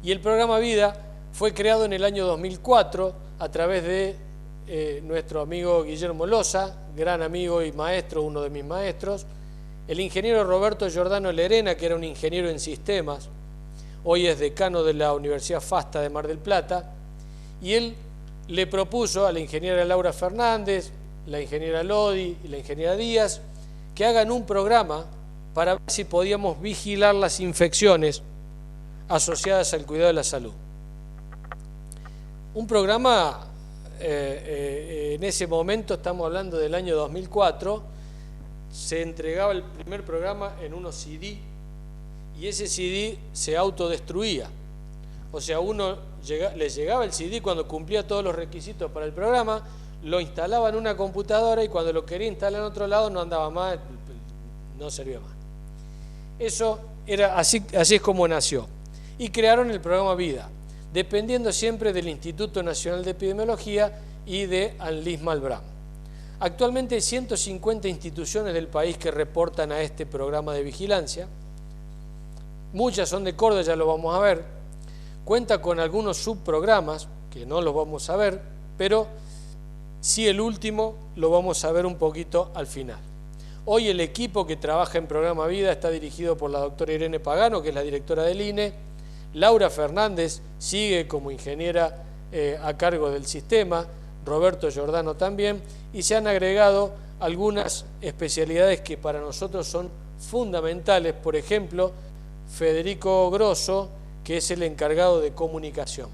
Y el programa Vida fue creado en el año 2004 a través de nuestro amigo Guillermo Loza, gran amigo y maestro, uno de mis maestros, el ingeniero Roberto Giordano Lerena, que era un ingeniero en sistemas, hoy es decano de la Universidad FASTA de Mar del Plata, y él le propuso a la ingeniera Laura Fernández, la ingeniera Lodi y la ingeniera Díaz, que hagan un programa para ver si podíamos vigilar las infecciones asociadas al cuidado de la salud. Un programa, en ese momento, estamos hablando del año 2004, se entregaba el primer programa en unos CD y ese CD se autodestruía. O sea, les llegaba el CD cuando cumplía todos los requisitos para el programa, lo instalaba en una computadora y cuando lo quería instalar en otro lado no andaba más, no servía más. Eso era así es como nació. Y crearon el programa Vida. dependiendo siempre del Instituto Nacional de Epidemiología y de ANLIS Malbrán. Actualmente hay 150 instituciones del país que reportan a este programa de vigilancia. Muchas son de Córdoba, ya lo vamos a ver. Cuenta con algunos subprogramas, que no los vamos a ver, pero sí el último lo vamos a ver un poquito al final. Hoy el equipo que trabaja en Programa Vida está dirigido por la doctora Irene Pagano, que es la directora del INE. Laura Fernández sigue como ingeniera a cargo del sistema, Roberto Giordano también, y se han agregado algunas especialidades que para nosotros son fundamentales. Por ejemplo, Federico Grosso, que es el encargado de comunicación.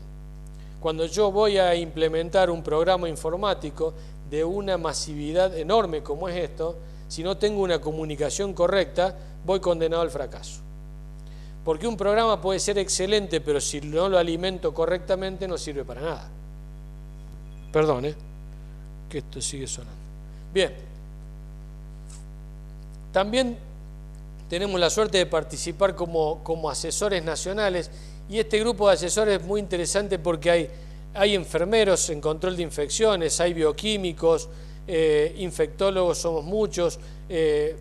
Cuando yo voy a implementar un programa informático de una masividad enorme como es esto, si no tengo una comunicación correcta, voy condenado al fracaso. Porque un programa puede ser excelente, pero si no lo alimento correctamente no sirve para nada. Perdón, que esto sigue sonando. Bien. También tenemos la suerte de participar como asesores nacionales, y este grupo de asesores es muy interesante porque hay enfermeros en control de infecciones, hay bioquímicos, infectólogos somos muchos,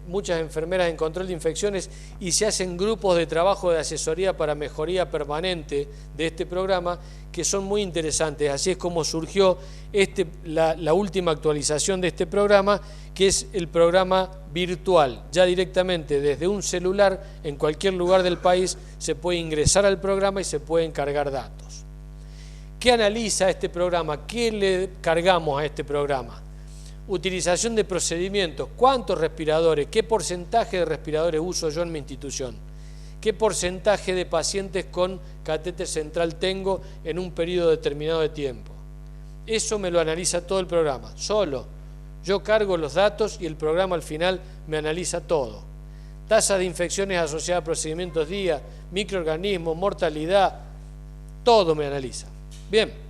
muchas enfermeras en control de infecciones, y se hacen grupos de trabajo de asesoría para mejoría permanente de este programa que son muy interesantes. Así es como surgió la última actualización de este programa, que es el programa virtual. Ya directamente desde un celular en cualquier lugar del país se puede ingresar al programa y se pueden cargar datos. ¿Qué analiza este programa? ¿Qué le cargamos a este programa? Utilización de procedimientos, cuántos respiradores, qué porcentaje de respiradores uso yo en mi institución, qué porcentaje de pacientes con catéter central tengo en un periodo determinado de tiempo. Eso me lo analiza todo el programa, solo. Yo cargo los datos y el programa al final me analiza todo. Tasa de infecciones asociadas a procedimientos día, microorganismos, mortalidad, todo me analiza. Bien.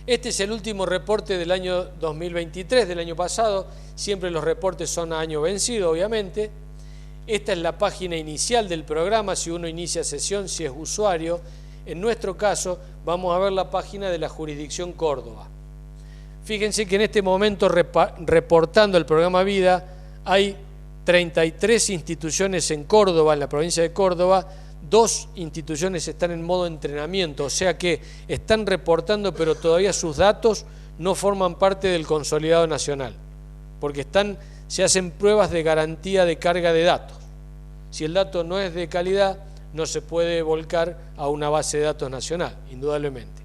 Este es el último reporte del año 2023, del año pasado. Siempre los reportes son a año vencido, obviamente. Esta es la página inicial del programa, si uno inicia sesión, si es usuario. En nuestro caso, vamos a ver la página de la jurisdicción Córdoba. Fíjense que en este momento, reportando el programa Vida, hay 33 instituciones en Córdoba, en la provincia de Córdoba. 2 instituciones están en modo entrenamiento, o sea que están reportando, pero todavía sus datos no forman parte del consolidado nacional, porque se hacen pruebas de garantía de carga de datos. Si el dato no es de calidad, no se puede volcar a una base de datos nacional, indudablemente.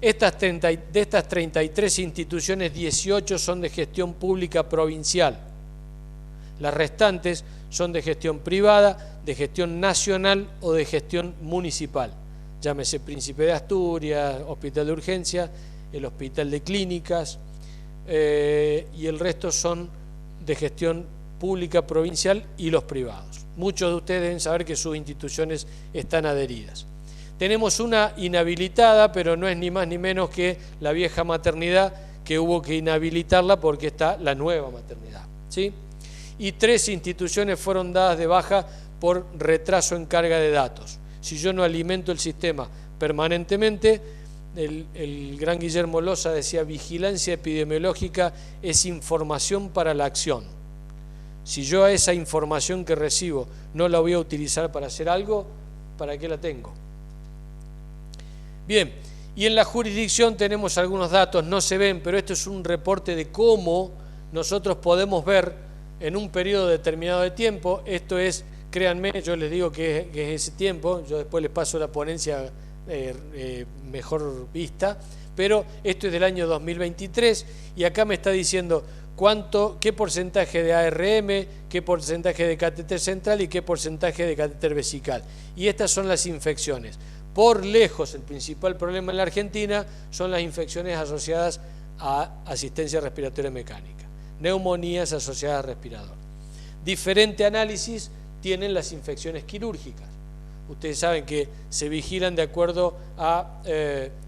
De estas 33 instituciones, 18 son de gestión pública provincial. Las restantes son de gestión privada, de gestión nacional o de gestión municipal. Llámese Príncipe de Asturias, Hospital de Urgencia, el Hospital de Clínicas, y el resto son de gestión pública provincial y los privados. Muchos de ustedes deben saber que sus instituciones están adheridas. Tenemos una inhabilitada, pero no es ni más ni menos que la vieja maternidad, que hubo que inhabilitarla porque está la nueva maternidad, ¿sí? Y 3 instituciones fueron dadas de baja por retraso en carga de datos. Si yo no alimento el sistema permanentemente, el gran Guillermo Loza decía, vigilancia epidemiológica es información para la acción. Si yo a esa información que recibo no la voy a utilizar para hacer algo, ¿para qué la tengo? Bien, y en la jurisdicción tenemos algunos datos, no se ven, pero esto es un reporte de cómo nosotros podemos ver en un periodo determinado de tiempo. Esto es, créanme, yo les digo que es ese tiempo, yo después les paso la ponencia mejor vista, pero esto es del año 2023 y acá me está diciendo qué porcentaje de ARM, qué porcentaje de catéter central y qué porcentaje de catéter vesical. Y estas son las infecciones. Por lejos, el principal problema en la Argentina son las infecciones asociadas a asistencia respiratoria mecánica, neumonías asociadas al respirador. Diferente análisis tienen las infecciones quirúrgicas. Ustedes saben que se vigilan de acuerdo a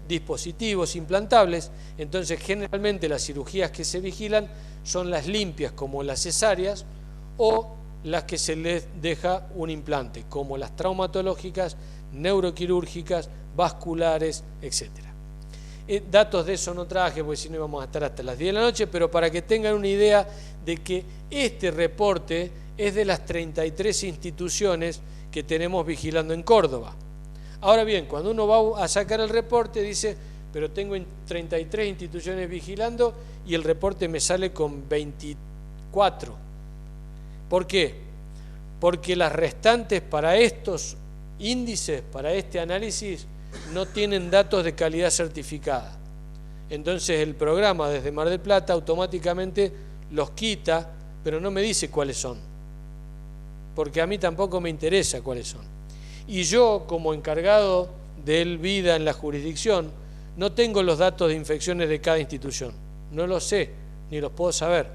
dispositivos implantables, entonces generalmente las cirugías que se vigilan son las limpias, como las cesáreas, o las que se les deja un implante, como las traumatológicas, neuroquirúrgicas, vasculares, etc. Datos de eso no traje, porque si no íbamos a estar hasta las 10 de la noche, pero para que tengan una idea de que este reporte es de las 33 instituciones que tenemos vigilando en Córdoba. Ahora bien, cuando uno va a sacar el reporte, dice, pero tengo 33 instituciones vigilando y el reporte me sale con 24. ¿Por qué? Porque las restantes para estos índices, para este análisis, no tienen datos de calidad certificada. Entonces el programa desde Mar del Plata automáticamente los quita, pero no me dice cuáles son, porque a mí tampoco me interesa cuáles son. Y yo, como encargado del vida en la jurisdicción, no tengo los datos de infecciones de cada institución, no los sé, ni los puedo saber.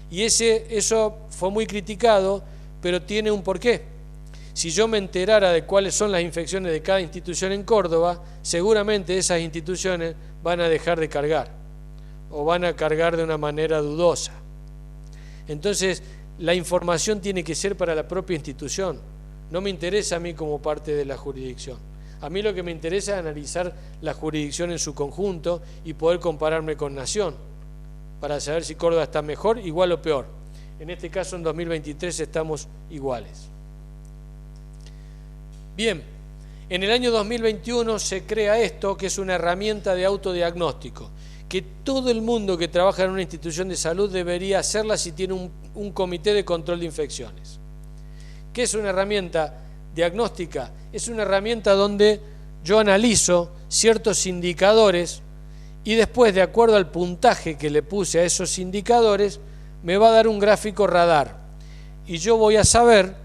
Y eso fue muy criticado, pero tiene un porqué. Si yo me enterara de cuáles son las infecciones de cada institución en Córdoba, seguramente esas instituciones van a dejar de cargar, o van a cargar de una manera dudosa. Entonces, la información tiene que ser para la propia institución. No me interesa a mí como parte de la jurisdicción. A mí lo que me interesa es analizar la jurisdicción en su conjunto y poder compararme con Nación, para saber si Córdoba está mejor, igual o peor. En este caso, en 2023 estamos iguales. Bien, en el año 2021 se crea esto, que es una herramienta de autodiagnóstico, que todo el mundo que trabaja en una institución de salud debería hacerla si tiene un comité de control de infecciones. ¿Qué es una herramienta diagnóstica? Es una herramienta donde yo analizo ciertos indicadores y después, de acuerdo al puntaje que le puse a esos indicadores, me va a dar un gráfico radar. Y yo voy a saber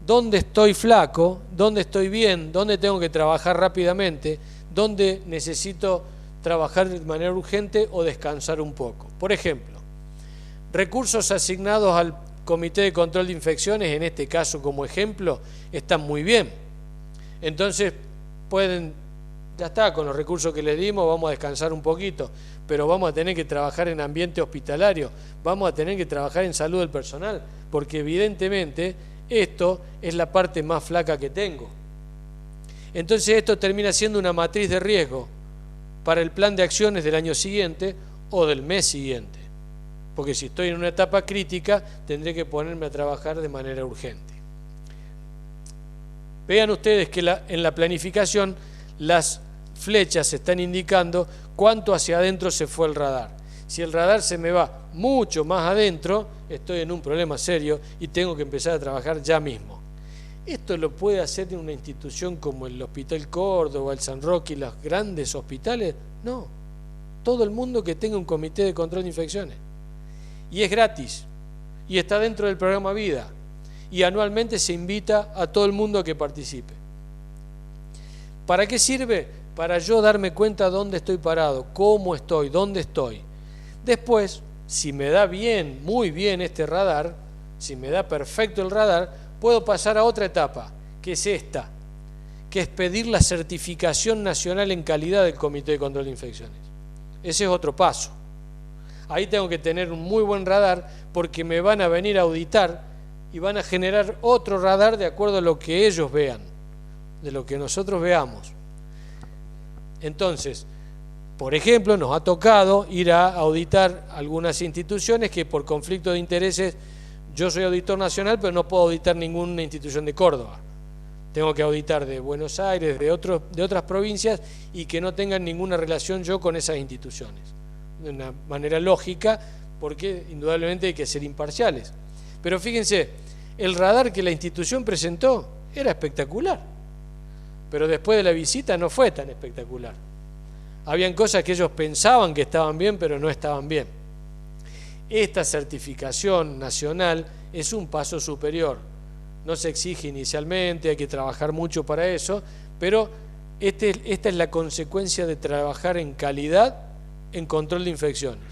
dónde estoy flaco, dónde estoy bien, dónde tengo que trabajar rápidamente, dónde necesito trabajar de manera urgente o descansar un poco. Por ejemplo, recursos asignados al Comité de Control de Infecciones, en este caso como ejemplo, están muy bien. Entonces ya está, con los recursos que les dimos vamos a descansar un poquito, pero vamos a tener que trabajar en ambiente hospitalario, vamos a tener que trabajar en salud del personal, porque evidentemente esto es la parte más flaca que tengo. Entonces esto termina siendo una matriz de riesgo para el plan de acciones del año siguiente o del mes siguiente. Porque si estoy en una etapa crítica, tendré que ponerme a trabajar de manera urgente. Vean ustedes que en la planificación las flechas están indicando cuánto hacia adentro se fue el radar. Si el radar se me va mucho más adentro, estoy en un problema serio y tengo que empezar a trabajar ya mismo. ¿Esto lo puede hacer en una institución como el Hospital Córdoba, el San Roque y los grandes hospitales? No. Todo el mundo que tenga un comité de control de infecciones. Y es gratis. Y está dentro del programa Vida. Y anualmente se invita a todo el mundo a que participe. ¿Para qué sirve? Para yo darme cuenta dónde estoy parado, cómo estoy, dónde estoy. Después, si me da bien, muy bien este radar, si me da perfecto el radar, puedo pasar a otra etapa, que es esta, que es pedir la certificación nacional en calidad del Comité de Control de Infecciones. Ese es otro paso. Ahí tengo que tener un muy buen radar porque me van a venir a auditar y van a generar otro radar de acuerdo a lo que ellos vean, de lo que nosotros veamos. Entonces, por ejemplo, nos ha tocado ir a auditar algunas instituciones que por conflicto de intereses, yo soy auditor nacional, pero no puedo auditar ninguna institución de Córdoba. Tengo que auditar de Buenos Aires, de otras provincias y que no tengan ninguna relación yo con esas instituciones. De una manera lógica, porque indudablemente hay que ser imparciales. Pero fíjense, el radar que la institución presentó era espectacular, pero después de la visita no fue tan espectacular. Habían cosas que ellos pensaban que estaban bien, pero no estaban bien. Esta certificación nacional es un paso superior. No se exige inicialmente, hay que trabajar mucho para eso, pero esta es la consecuencia de trabajar en calidad en control de infecciones.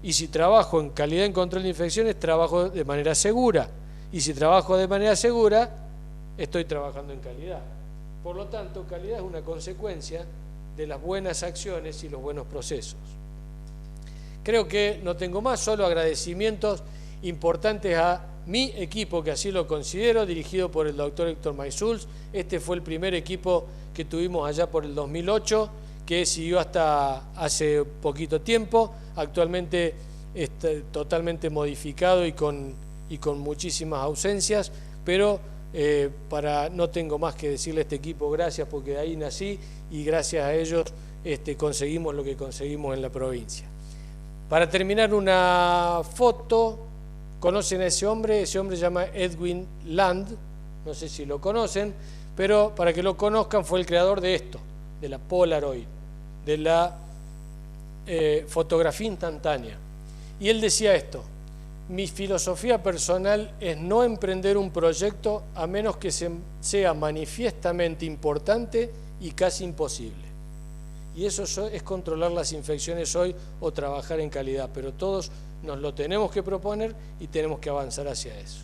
Y si trabajo en calidad en control de infecciones, trabajo de manera segura. Y si trabajo de manera segura, estoy trabajando en calidad. Por lo tanto, calidad es una consecuencia de las buenas acciones y los buenos procesos. Creo que no tengo más, solo agradecimientos importantes a mi equipo, que así lo considero, dirigido por el doctor Héctor Maisuls. Este fue el primer equipo que tuvimos allá por el 2008, que siguió hasta hace poquito tiempo. Actualmente está totalmente modificado y con muchísimas ausencias, pero no tengo más que decirle a este equipo gracias, porque de ahí nací y gracias a ellos conseguimos lo que conseguimos en la provincia. Para terminar, una foto. ¿Conocen a ese hombre? Ese hombre se llama Edwin Land, no sé si lo conocen, pero para que lo conozcan, fue el creador de esto, de la Polaroid, de la fotografía instantánea. Y él decía esto: mi filosofía personal es no emprender un proyecto a menos que sea manifiestamente importante y casi imposible. Y eso es controlar las infecciones hoy o trabajar en calidad, pero todos nos lo tenemos que proponer y tenemos que avanzar hacia eso.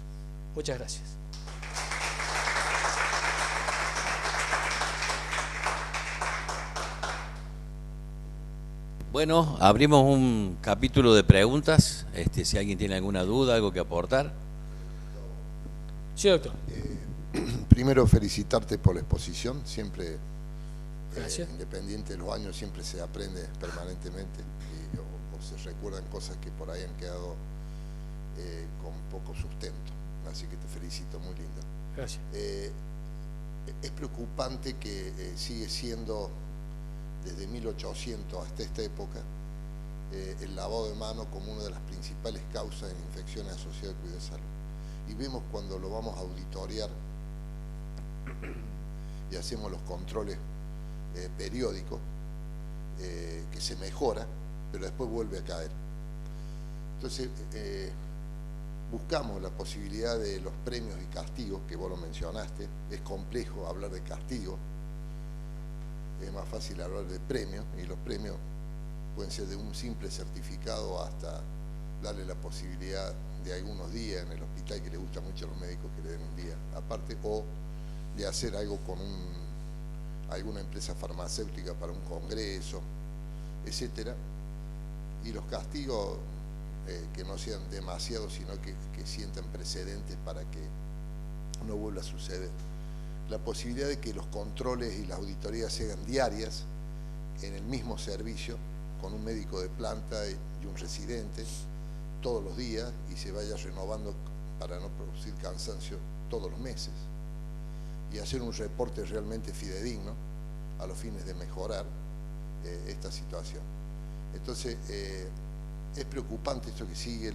Muchas gracias. Bueno, abrimos un capítulo de preguntas. Si alguien tiene alguna duda, algo que aportar. Sí, doctor. Primero, felicitarte por la exposición. Siempre, independiente de los años, siempre se aprende permanentemente o se recuerdan cosas que por ahí han quedado con poco sustento. Así que te felicito, muy lindo. Gracias. Es preocupante que sigue siendo, desde 1800 hasta esta época, el lavado de manos como una de las principales causas de infecciones asociadas al cuidado de salud. Y vemos cuando lo vamos a auditorear y hacemos los controles periódicos, que se mejora, pero después vuelve a caer. Entonces, buscamos la posibilidad de los premios y castigos, que vos lo mencionaste. Es complejo hablar de castigo, es más fácil hablar de premios, y los premios pueden ser de un simple certificado hasta darle la posibilidad de algunos días en el hospital, que le gusta mucho a los médicos que le den un día aparte, o de hacer algo con alguna empresa farmacéutica para un congreso, etcétera. Y los castigos que no sean demasiados, sino que sientan precedentes para que no vuelva a suceder. La posibilidad de que los controles y las auditorías se hagan diarias en el mismo servicio, con un médico de planta y un residente todos los días, y se vaya renovando para no producir cansancio todos los meses, y hacer un reporte realmente fidedigno a los fines de mejorar esta situación. Entonces, es preocupante esto que sigue.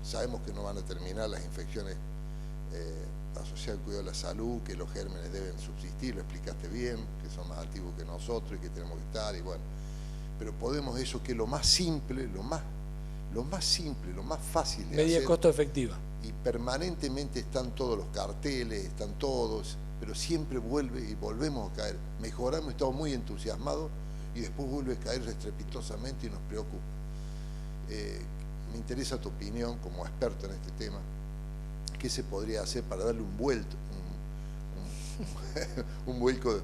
Sabemos que no van a terminar las infecciones asociadas al cuidado de la salud, que los gérmenes deben subsistir, lo explicaste bien, que son más activos que nosotros y que tenemos que estar, y bueno, pero podemos eso, que lo más simple, lo más simple, lo más fácil de medida hacer, costo efectiva. Y permanentemente están todos los carteles, están todos, pero siempre vuelve y volvemos a caer. Mejoramos, estamos muy entusiasmados y después vuelve a caer estrepitosamente y nos preocupa. Me interesa tu opinión como experto en este tema. ¿Qué se podría hacer para darle un vuelto, un vuelco,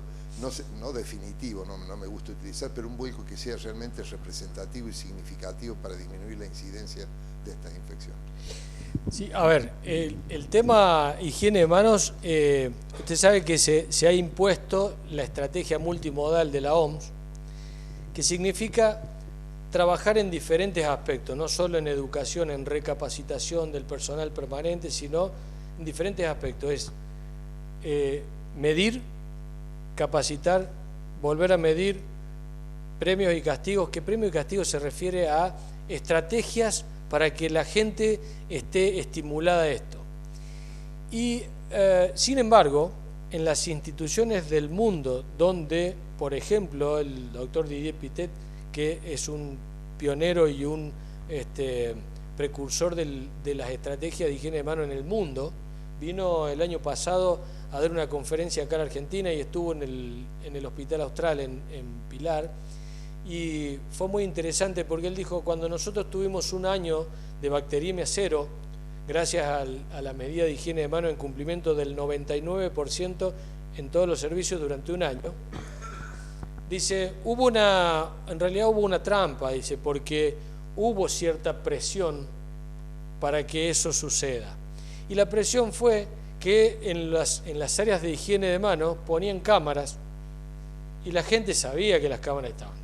no definitivo, no me gusta utilizar, pero un vuelco que sea realmente representativo y significativo para disminuir la incidencia de estas infecciones? Sí, a ver, el tema higiene de manos, usted sabe que se ha impuesto la estrategia multimodal de la OMS, que significa trabajar en diferentes aspectos, no solo en educación, en recapacitación del personal permanente, sino en diferentes aspectos. Es medir, capacitar, volver a medir, premios y castigos. Que premios y castigos se refiere a estrategias para que la gente esté estimulada a esto. Y sin embargo, en las instituciones del mundo donde, por ejemplo, el doctor Didier Pitet, que es un pionero y un precursor de las estrategias de higiene de mano en el mundo, vino el año pasado a dar una conferencia acá en Argentina y estuvo en el Hospital Austral en Pilar, y fue muy interesante porque él dijo: cuando nosotros tuvimos un año de bacteriemia cero, gracias a la medida de higiene de mano en cumplimiento del 99% en todos los servicios durante un año, dice, en realidad hubo una trampa, dice, porque hubo cierta presión para que eso suceda. Y la presión fue que en las áreas de higiene de manos ponían cámaras y la gente sabía que las cámaras estaban.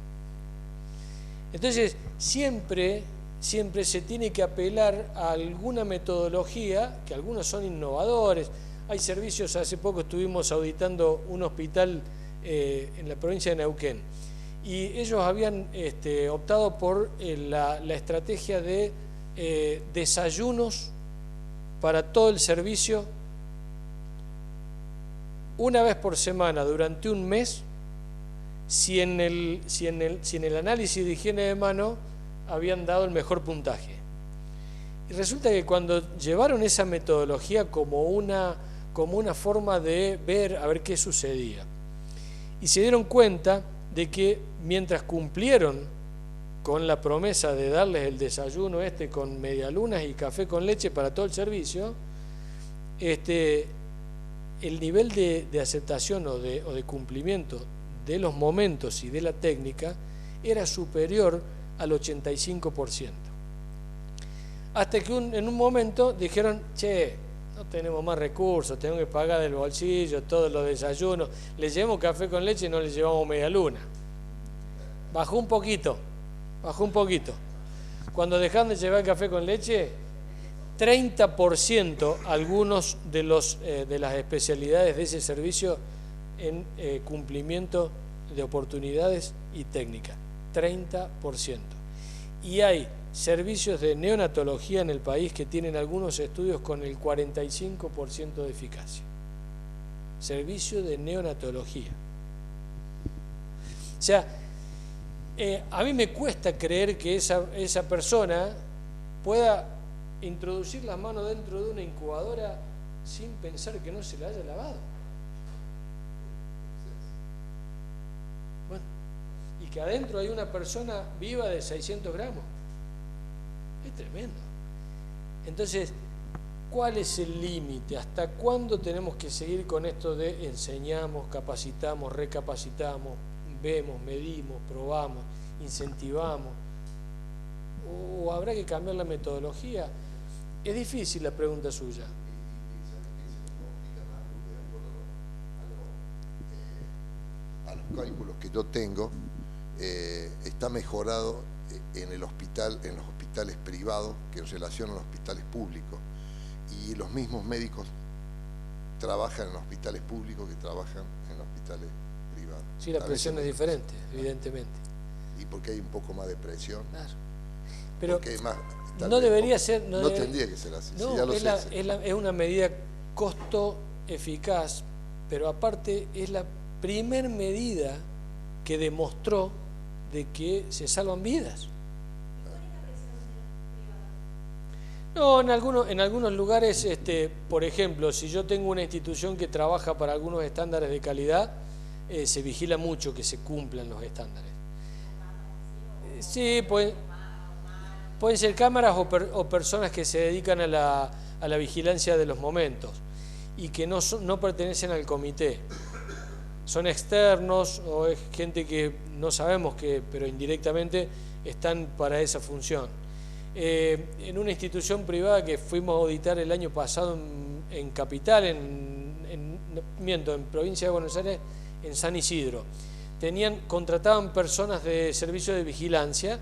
Entonces, siempre se tiene que apelar a alguna metodología, que algunos son innovadores. Hay servicios, hace poco estuvimos auditando un hospital en la provincia de Neuquén, y ellos habían optado por la estrategia de desayunos para todo el servicio una vez por semana durante un mes, si en el análisis de higiene de mano habían dado el mejor puntaje. Y resulta que cuando llevaron esa metodología como una forma de ver a ver qué sucedía, y se dieron cuenta de que mientras cumplieron con la promesa de darles el desayuno con medialunas y café con leche para todo el servicio, el nivel de aceptación o de cumplimiento de los momentos y de la técnica era superior al 85%. Hasta que en un momento dijeron, che, no tenemos más recursos, tenemos que pagar del bolsillo todos los desayunos, le llevamos café con leche y no le llevamos media luna. Bajó un poquito. Cuando dejaron de llevar café con leche, 30% algunos de las especialidades de ese servicio en cumplimiento de oportunidades y técnicas. 30%. Y hay servicios de neonatología en el país que tienen algunos estudios con el 45% de eficacia. Servicio de neonatología. O sea, a mí me cuesta creer que esa persona pueda introducir las manos dentro de una incubadora sin pensar que no se la haya lavado. Bueno, y que adentro hay una persona viva de 600 gramos. Es tremendo. Entonces, ¿cuál es el límite? ¿Hasta cuándo tenemos que seguir con esto de enseñamos, capacitamos, recapacitamos, vemos, medimos, probamos, incentivamos? ¿O habrá que cambiar la metodología? Es difícil la pregunta suya. A los cálculos que yo tengo, está mejorado en los hospitales privados que en relación a los hospitales públicos, y los mismos médicos trabajan en hospitales públicos que trabajan en hospitales privados. Sí, la presión es diferente, evidentemente. Y porque hay un poco más de presión. Claro. Pero más, no debería ser... No tendría que ser así. No, sí, ya lo sé. Es una medida costo eficaz, pero aparte es la primer medida que demostró de que se salvan vidas. No, en algunos lugares, por ejemplo, si yo tengo una institución que trabaja para algunos estándares de calidad, se vigila mucho que se cumplan los estándares. Sí, pueden ser cámaras o personas que se dedican a la vigilancia de los momentos y que no pertenecen al comité. Son externos o es gente que no sabemos pero indirectamente están para esa función. En una institución privada que fuimos a auditar el año pasado en Capital, en provincia de Buenos Aires, en San Isidro, contrataban personas de servicio de vigilancia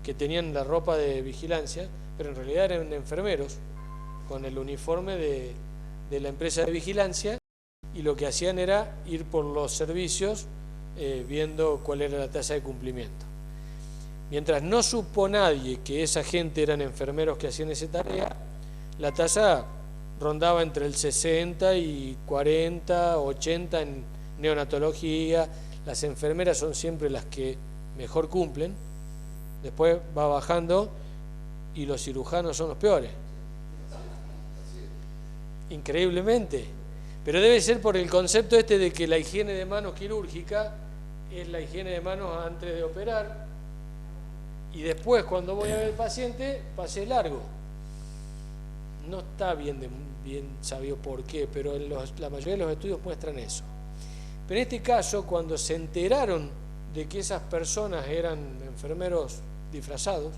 que tenían la ropa de vigilancia, pero en realidad eran enfermeros con el uniforme de la empresa de vigilancia, y lo que hacían era ir por los servicios viendo cuál era la tasa de cumplimiento. Mientras no supo nadie que esa gente eran enfermeros que hacían esa tarea, la tasa rondaba entre el 60 y 40, 80 en neonatología. Las enfermeras son siempre las que mejor cumplen, después va bajando y los cirujanos son los peores. Increíblemente. Pero debe ser por el concepto de que la higiene de manos quirúrgica es la higiene de manos antes de operar, y después cuando voy a ver al paciente, pase largo. No está bien sabido por qué, pero la mayoría de los estudios muestran eso. Pero en este caso, cuando se enteraron de que esas personas eran enfermeros disfrazados,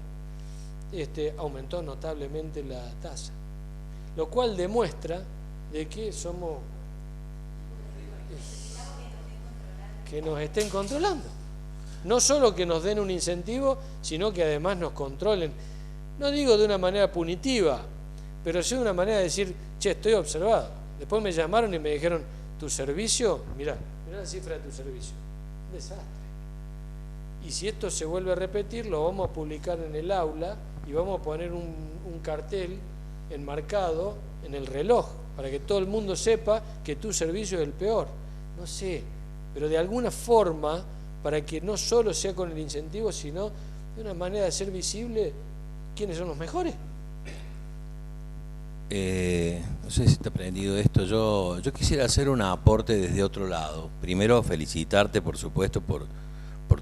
aumentó notablemente la tasa. lo cual demuestra de que somos, que nos estén controlando. No solo que nos den un incentivo, sino que además nos controlen. No digo de una manera punitiva, pero sí de una manera de decir, che, estoy observado. Después me llamaron y me dijeron, tu servicio, mirá la cifra de tu servicio. Un desastre. Y si esto se vuelve a repetir, lo vamos a publicar en el aula y vamos a poner un cartel enmarcado en el reloj, para que todo el mundo sepa que tu servicio es el peor. No sé, pero de alguna forma, para que no solo sea con el incentivo, sino de una manera de ser visible quiénes son los mejores. No sé si te ha aprendido esto. Yo quisiera hacer un aporte desde otro lado. Primero, felicitarte, por supuesto, por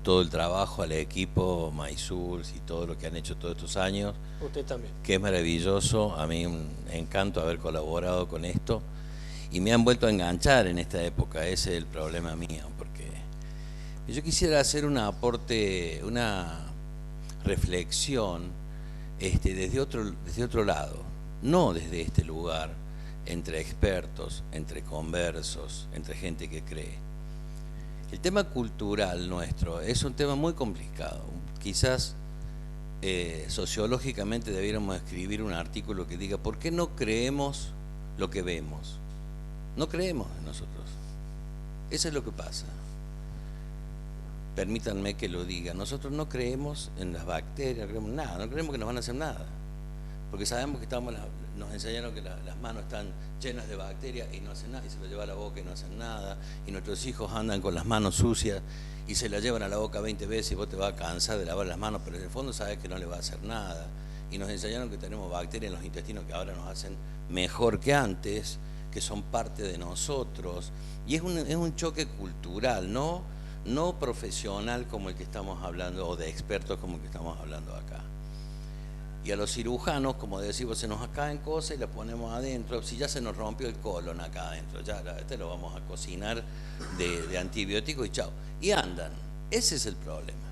todo el trabajo al equipo, Maisuls y todo lo que han hecho todos estos años. Usted también. Que es maravilloso. A mí un encanto haber colaborado con esto. Y me han vuelto a enganchar en esta época. Ese es el problema mío. Porque yo quisiera hacer un aporte, una reflexión desde otro lado. No desde este lugar, entre expertos, entre conversos, entre gente que cree. El tema cultural nuestro es un tema muy complicado. Quizás sociológicamente debiéramos escribir un artículo que diga ¿por qué no creemos lo que vemos? No creemos en nosotros. Eso es lo que pasa. Permítanme que lo diga. Nosotros no creemos en las bacterias, no creemos en nada, no creemos que nos van a hacer nada. Porque sabemos que nos enseñaron que las manos están llenas de bacterias y no hacen nada, y se lo lleva a la boca y no hacen nada, y nuestros hijos andan con las manos sucias y se la llevan a la boca 20 veces y vos te vas a cansar de lavar las manos, pero en el fondo sabes que no le va a hacer nada. Y nos enseñaron que tenemos bacterias en los intestinos que ahora nos hacen mejor que antes, que son parte de nosotros, y es un choque cultural, no profesional como el que estamos hablando, o de expertos como el que estamos hablando acá. Y a los cirujanos, como decimos, se nos caen cosas y las ponemos adentro. Si ya se nos rompió el colon acá adentro, ya lo vamos a cocinar de antibióticos y chao. Y andan. Ese es el problema.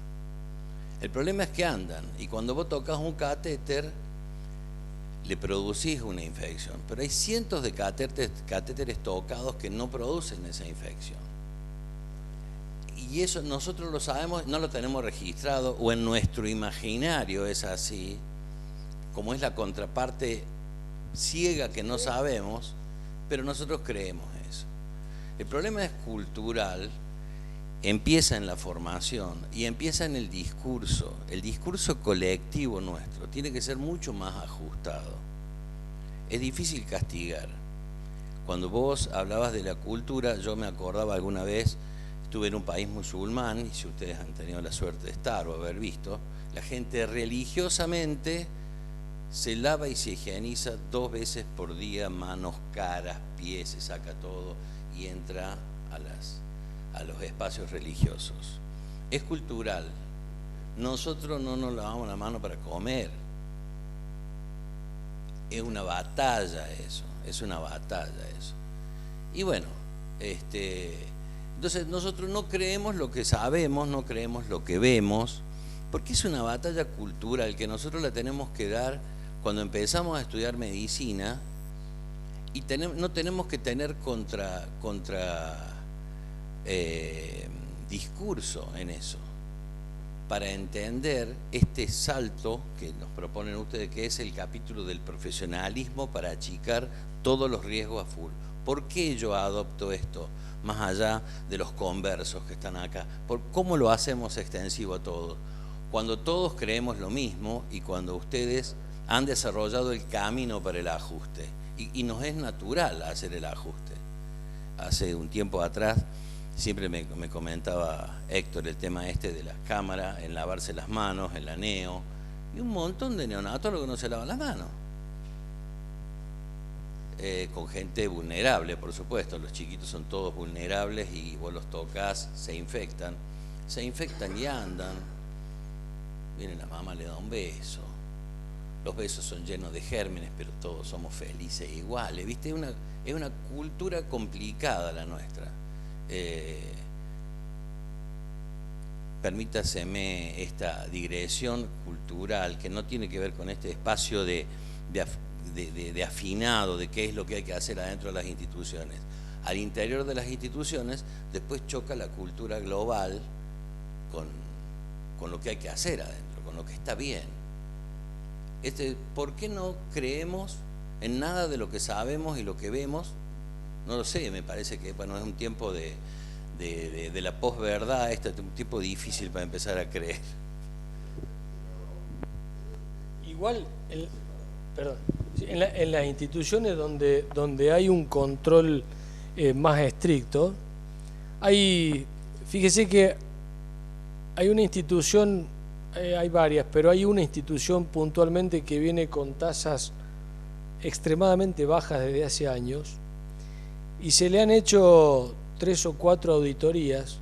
El problema es que andan. Y cuando vos tocas un catéter, le producís una infección. Pero hay cientos de catéteres tocados que no producen esa infección. Y eso nosotros lo sabemos, no lo tenemos registrado, o en nuestro imaginario es así. Como es la contraparte ciega que no sabemos, pero nosotros creemos eso. El problema es cultural, empieza en la formación y empieza en el discurso colectivo nuestro, tiene que ser mucho más ajustado. Es difícil castigar. Cuando vos hablabas de la cultura, yo me acordaba alguna vez, estuve en un país musulmán, y si ustedes han tenido la suerte de estar o haber visto, la gente religiosamente se lava y se higieniza 2 veces por día, manos, caras, pies, se saca todo y entra a los espacios religiosos. Es cultural. Nosotros no nos lavamos la mano para comer. Es una batalla eso, Y bueno, entonces nosotros no creemos lo que sabemos, no creemos lo que vemos, porque es una batalla cultural que nosotros la tenemos que dar cuando empezamos a estudiar medicina, y no tenemos que tener contra discurso en eso, para entender este salto que nos proponen ustedes, que es el capítulo del profesionalismo para achicar todos los riesgos a full. ¿Por qué yo adopto esto, más allá de los conversos que están acá? ¿Cómo lo hacemos extensivo a todos? Cuando todos creemos lo mismo y cuando ustedes han desarrollado el camino para el ajuste. Y nos es natural hacer el ajuste. Hace un tiempo atrás, siempre me comentaba Héctor el tema de las cámaras, en lavarse las manos, en la neo, y un montón de neonatólogos que no se lavan las manos. Con gente vulnerable, por supuesto, los chiquitos son todos vulnerables y vos los tocas, se infectan y andan. Viene la mamá, le da un beso. Los besos son llenos de gérmenes, pero todos somos felices iguales, ¿viste? Es una cultura complicada la nuestra. Permítaseme esta digresión cultural que no tiene que ver con este espacio de de afinado de qué es lo que hay que hacer adentro de las instituciones. Al interior de las instituciones después choca la cultura global con lo que hay que hacer adentro, con lo que está bien. ¿Por qué no creemos en nada de lo que sabemos y lo que vemos? No lo sé, me parece que bueno, es un tiempo de la posverdad, es un tiempo difícil para empezar a creer. Igual, perdón, en las instituciones donde hay un control más estricto, fíjese que hay una institución, hay varias, pero hay una institución puntualmente que viene con tasas extremadamente bajas desde hace años y se le han hecho 3 o 4 auditorías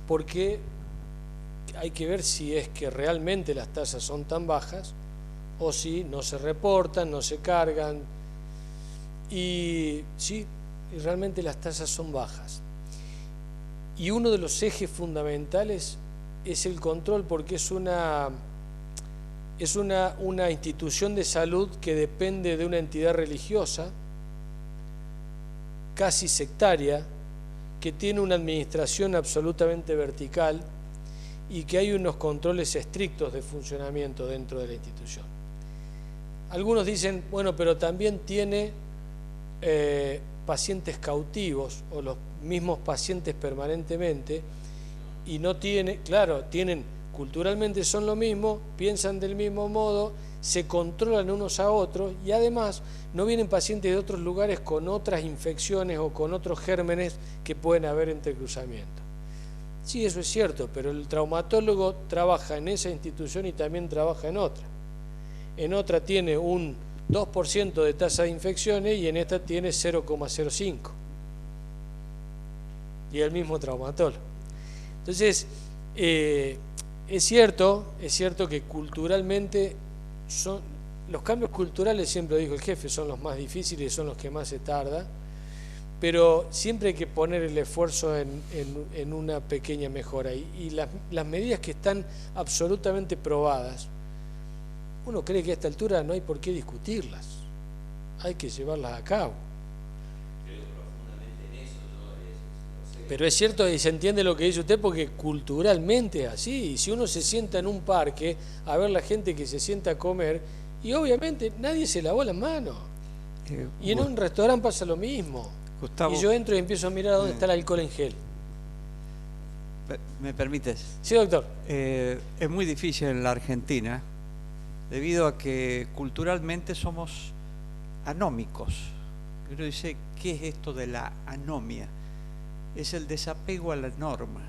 porque hay que ver si es que realmente las tasas son tan bajas o si no se reportan, no se cargan, y sí, realmente las tasas son bajas. Y uno de los ejes fundamentales es el control, porque es una institución de salud que depende de una entidad religiosa, casi sectaria, que tiene una administración absolutamente vertical y que hay unos controles estrictos de funcionamiento dentro de la institución. Algunos dicen, bueno, pero también tiene pacientes cautivos o los mismos pacientes permanentemente y no tiene, claro, culturalmente son lo mismo, piensan del mismo modo, se controlan unos a otros y además no vienen pacientes de otros lugares con otras infecciones o con otros gérmenes que pueden haber entrecruzamiento. Sí, eso es cierto, pero el traumatólogo trabaja en esa institución y también trabaja en otra. En otra tiene un 2% de tasa de infecciones y en esta tiene 0,05. Y el mismo traumatólogo. Entonces, es cierto que culturalmente los cambios culturales, siempre lo dijo el jefe, son los más difíciles y son los que más se tarda, pero siempre hay que poner el esfuerzo en una pequeña mejora. Y las medidas que están absolutamente probadas, uno cree que a esta altura no hay por qué discutirlas, hay que llevarlas a cabo. Pero es cierto y se entiende lo que dice usted porque culturalmente es así. Y si uno se sienta en un parque a ver la gente que se sienta a comer y obviamente nadie se lavó las manos. Y en un restaurante pasa lo mismo. Gustavo, y yo entro y empiezo a mirar a dónde está el alcohol en gel. ¿Me permites? Sí, doctor. Es muy difícil en la Argentina debido a que culturalmente somos anómicos. Uno dice, ¿qué es esto de la anomia? Es el desapego a la norma.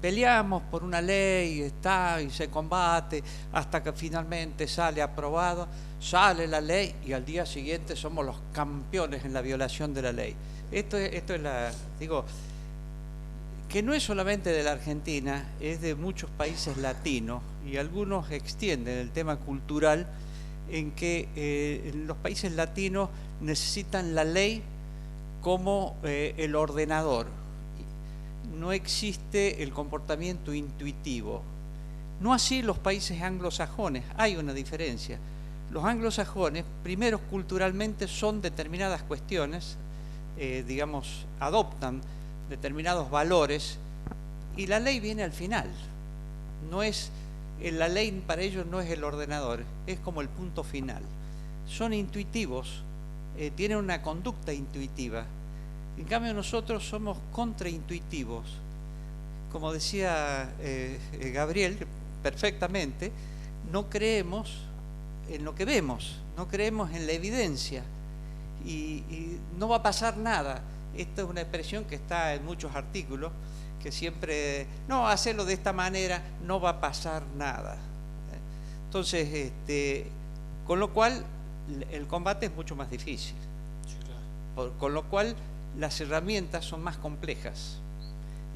Peleamos por una ley, está y se combate hasta que finalmente sale aprobado, sale la ley y al día siguiente somos los campeones en la violación de la ley. Esto es digo, que no es solamente de la Argentina, es de muchos países latinos y algunos extienden el tema cultural en que los países latinos necesitan la ley como el ordenador. No existe el comportamiento intuitivo. No así los países anglosajones, hay una diferencia. Los anglosajones, primero culturalmente son determinadas cuestiones, digamos, adoptan determinados valores y la ley viene al final. No es, la ley para ellos no es el ordenador, es como el punto final. Son intuitivos, tienen una conducta intuitiva. En cambio nosotros somos contraintuitivos. Como decía Gabriel perfectamente, no creemos en lo que vemos, no creemos en la evidencia y no va a pasar nada. Esta es una expresión que está en muchos artículos, que siempre, no, hacerlo de esta manera, no va a pasar nada. Entonces, con lo cual, el combate es mucho más difícil. Sí, claro. Con lo cual, las herramientas son más complejas.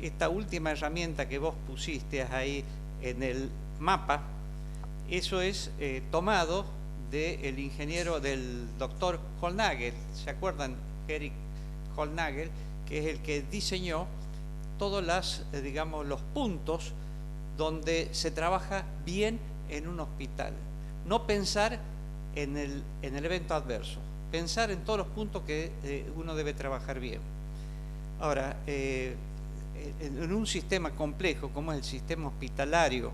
Esta última herramienta que vos pusiste ahí en el mapa, eso es tomado del ingeniero, del doctor Holnagel. ¿Se acuerdan? Eric Holnagel, que es el que diseñó todos digamos, los puntos donde se trabaja bien en un hospital. No pensar en el evento adverso. Pensar en todos los puntos que uno debe trabajar bien. Ahora, en un sistema complejo como es el sistema hospitalario,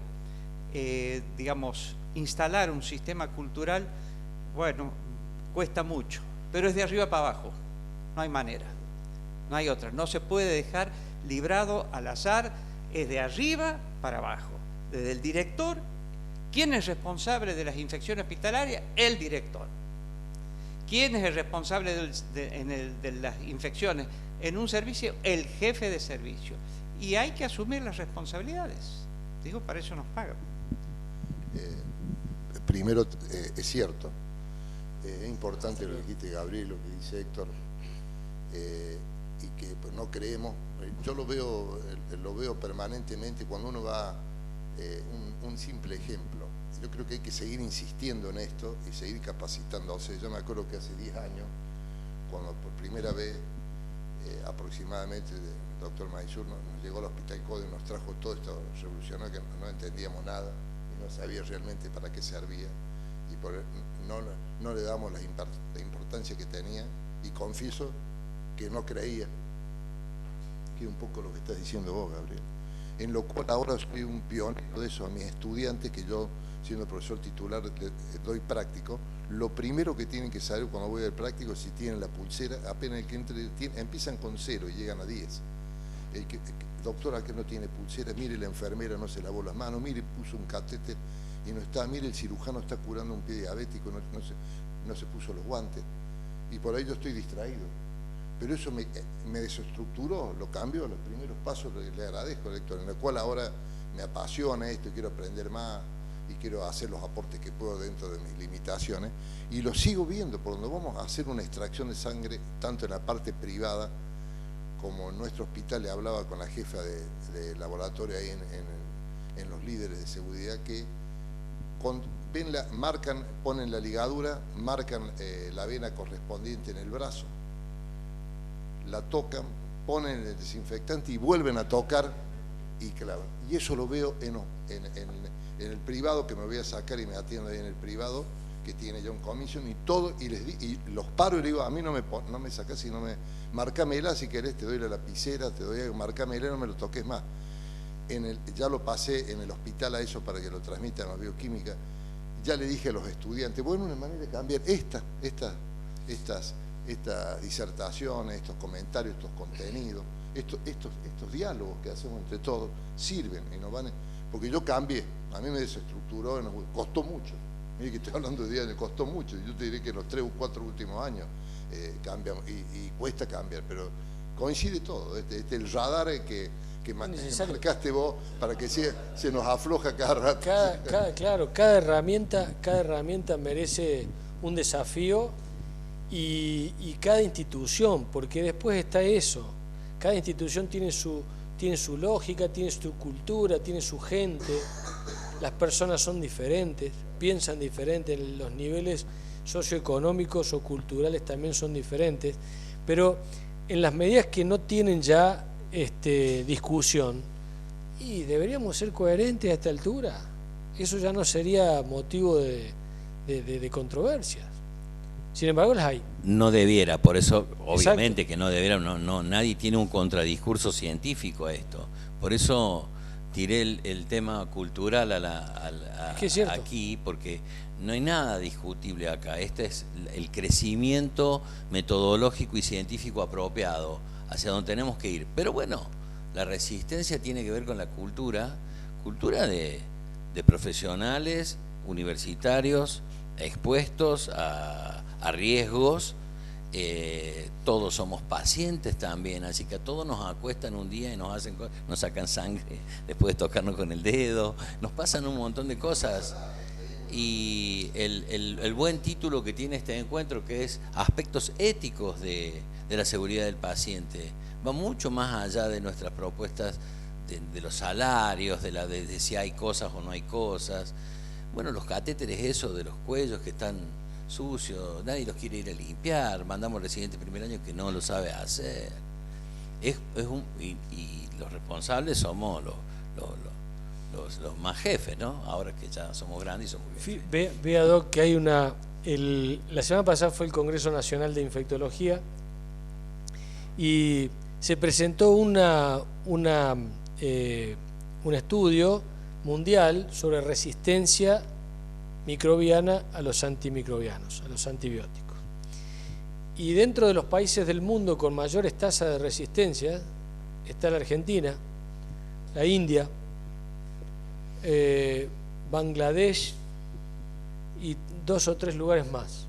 digamos, instalar un sistema cultural, bueno, cuesta mucho, pero es de arriba para abajo, no hay manera, no hay otra, no se puede dejar librado al azar, es de arriba para abajo, desde el director. ¿Quién es responsable de las infecciones hospitalarias? El director. ¿Quién es el responsable de las infecciones en un servicio? El jefe de servicio. Y hay que asumir las responsabilidades. Digo, para eso nos pagan. Primero, es cierto, es importante lo que dijiste, Gabriel, lo que dice Héctor, y que pues, no creemos. Yo lo veo permanentemente cuando uno va, un simple ejemplo. Yo creo que hay que seguir insistiendo en esto y seguir capacitándose. Yo me acuerdo que hace 10 años, cuando por primera vez, aproximadamente, el doctor Maizur nos llegó al Hospital Código y nos trajo todo esto revolucionario que no entendíamos nada y no sabía realmente para qué servía, y no le damos la importancia que tenía, y confieso que no creía, que es un poco lo que estás diciendo vos, Gabriel, en lo cual ahora soy un pionero de eso a mis estudiantes, que yo, siendo profesor titular, doy práctico. Lo primero que tienen que saber cuando voy al práctico es si tienen la pulsera. Apenas el que entre, empiezan con 0 y llegan a 10. Doctora, que no tiene pulsera, mire, la enfermera no se lavó las manos, mire, puso un catéter y no está, mire, el cirujano está curando un pie diabético, no se puso los guantes, y por ahí yo estoy distraído. Pero eso me desestructuró, lo cambió. Los primeros pasos le agradezco, Héctor, en el cual ahora me apasiona esto, quiero aprender más y quiero hacer los aportes que puedo dentro de mis limitaciones, y lo sigo viendo por donde vamos a hacer una extracción de sangre, tanto en la parte privada como en nuestro hospital. Le hablaba con la jefa de laboratorio ahí en los líderes de seguridad, que ponen la ligadura, marcan la vena correspondiente en el brazo, la tocan, ponen el desinfectante y vuelven a tocar y clavan. Y eso lo veo en el privado, que me voy a sacar y me atiendo ahí en el privado, que tiene ya un commission y todo, y los paro y le digo, a mí no me sacás, sino marcamela si querés, te doy la lapicera, te doy, marcamela, no me lo toques más. Ya lo pasé en el hospital a eso para que lo transmitan a bioquímica. Ya le dije a los estudiantes, bueno, una manera de cambiar estas disertaciones, estos comentarios, estos contenidos, estos diálogos que hacemos entre todos, sirven y nos van, porque yo cambié, a mí me desestructuró, costó mucho. Mire que estoy hablando de días, me costó mucho. Yo te diré que en los 3 o 4 últimos años cambiamos, y cuesta cambiar, pero coincide todo. El radar que marcaste vos, para que se nos afloja cada rato. Claro, cada herramienta merece un desafío, y cada institución, porque después está eso. Cada institución tiene su lógica, tiene su cultura, tiene su gente. Las personas son diferentes, piensan diferente, los niveles socioeconómicos o culturales también son diferentes, pero en las medidas que no tienen ya discusión, y deberíamos ser coherentes a esta altura. Eso ya no sería motivo de controversias. Sin embargo, las hay. No debiera, por eso, obviamente. Exacto. Que no debiera, nadie tiene un contradiscurso científico a esto. Por eso tiré el tema cultural aquí, porque no hay nada discutible acá. Este es el crecimiento metodológico y científico apropiado hacia donde tenemos que ir. Pero bueno, la resistencia tiene que ver con la cultura de profesionales universitarios expuestos a riesgos. Todos somos pacientes también, así que a todos nos acuestan un día y nos sacan sangre después de tocarnos con el dedo, nos pasan un montón de cosas. Y el buen título que tiene este encuentro, que es Aspectos éticos de la seguridad del paciente, va mucho más allá de nuestras propuestas de los salarios, de si hay cosas o no hay cosas. Bueno, los catéteres, eso de los cuellos que están sucios, nadie los quiere ir a limpiar, mandamos al residente primer año que no lo sabe hacer. Y los responsables somos los más jefes, ¿no? Ahora que ya somos grandes y somos jefes. Vea, Doc, que hay una La semana pasada fue el Congreso Nacional de Infectología y se presentó un estudio mundial sobre resistencia microbiana a los antimicrobianos, a los antibióticos. Y dentro de los países del mundo con mayores tasas de resistencia está la Argentina, la India, Bangladesh y 2 o 3 lugares más.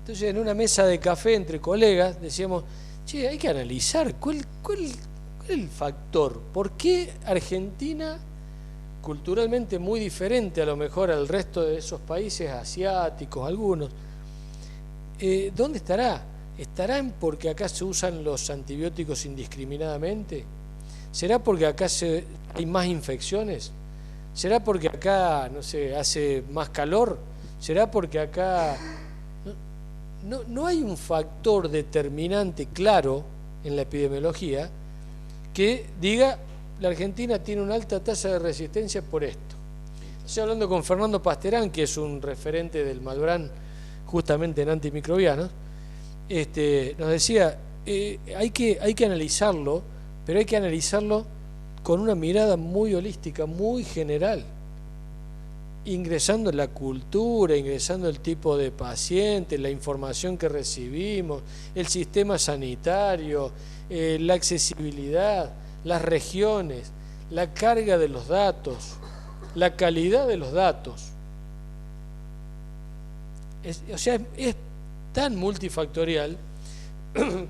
Entonces, en una mesa de café entre colegas decíamos, che, hay que analizar cuál es el factor, por qué Argentina, culturalmente muy diferente a lo mejor al resto de esos países asiáticos, algunos, ¿dónde estará? ¿Estarán porque acá se usan los antibióticos indiscriminadamente? ¿Será porque acá hay más infecciones? ¿Será porque acá, no sé, hace más calor? ¿Será porque acá no hay un factor determinante claro en la epidemiología que diga la Argentina tiene una alta tasa de resistencia por esto? Estoy hablando con Fernando Pasterán, que es un referente del Malbrán justamente en antimicrobianos. Nos decía, hay que analizarlo, pero hay que analizarlo con una mirada muy holística, muy general, ingresando en la cultura, ingresando el tipo de paciente, la información que recibimos, el sistema sanitario, la accesibilidad, las regiones, la carga de los datos, la calidad de los datos. Es tan multifactorial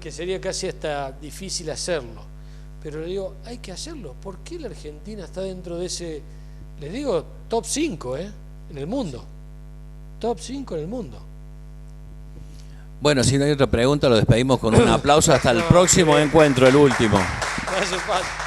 que sería casi hasta difícil hacerlo. Pero le digo, hay que hacerlo. ¿Por qué la Argentina está dentro de ese, les digo, top 5 en el mundo? Top 5 en el mundo. Bueno, si no hay otra pregunta, lo despedimos con un aplauso hasta el próximo encuentro, el último. No hace falta.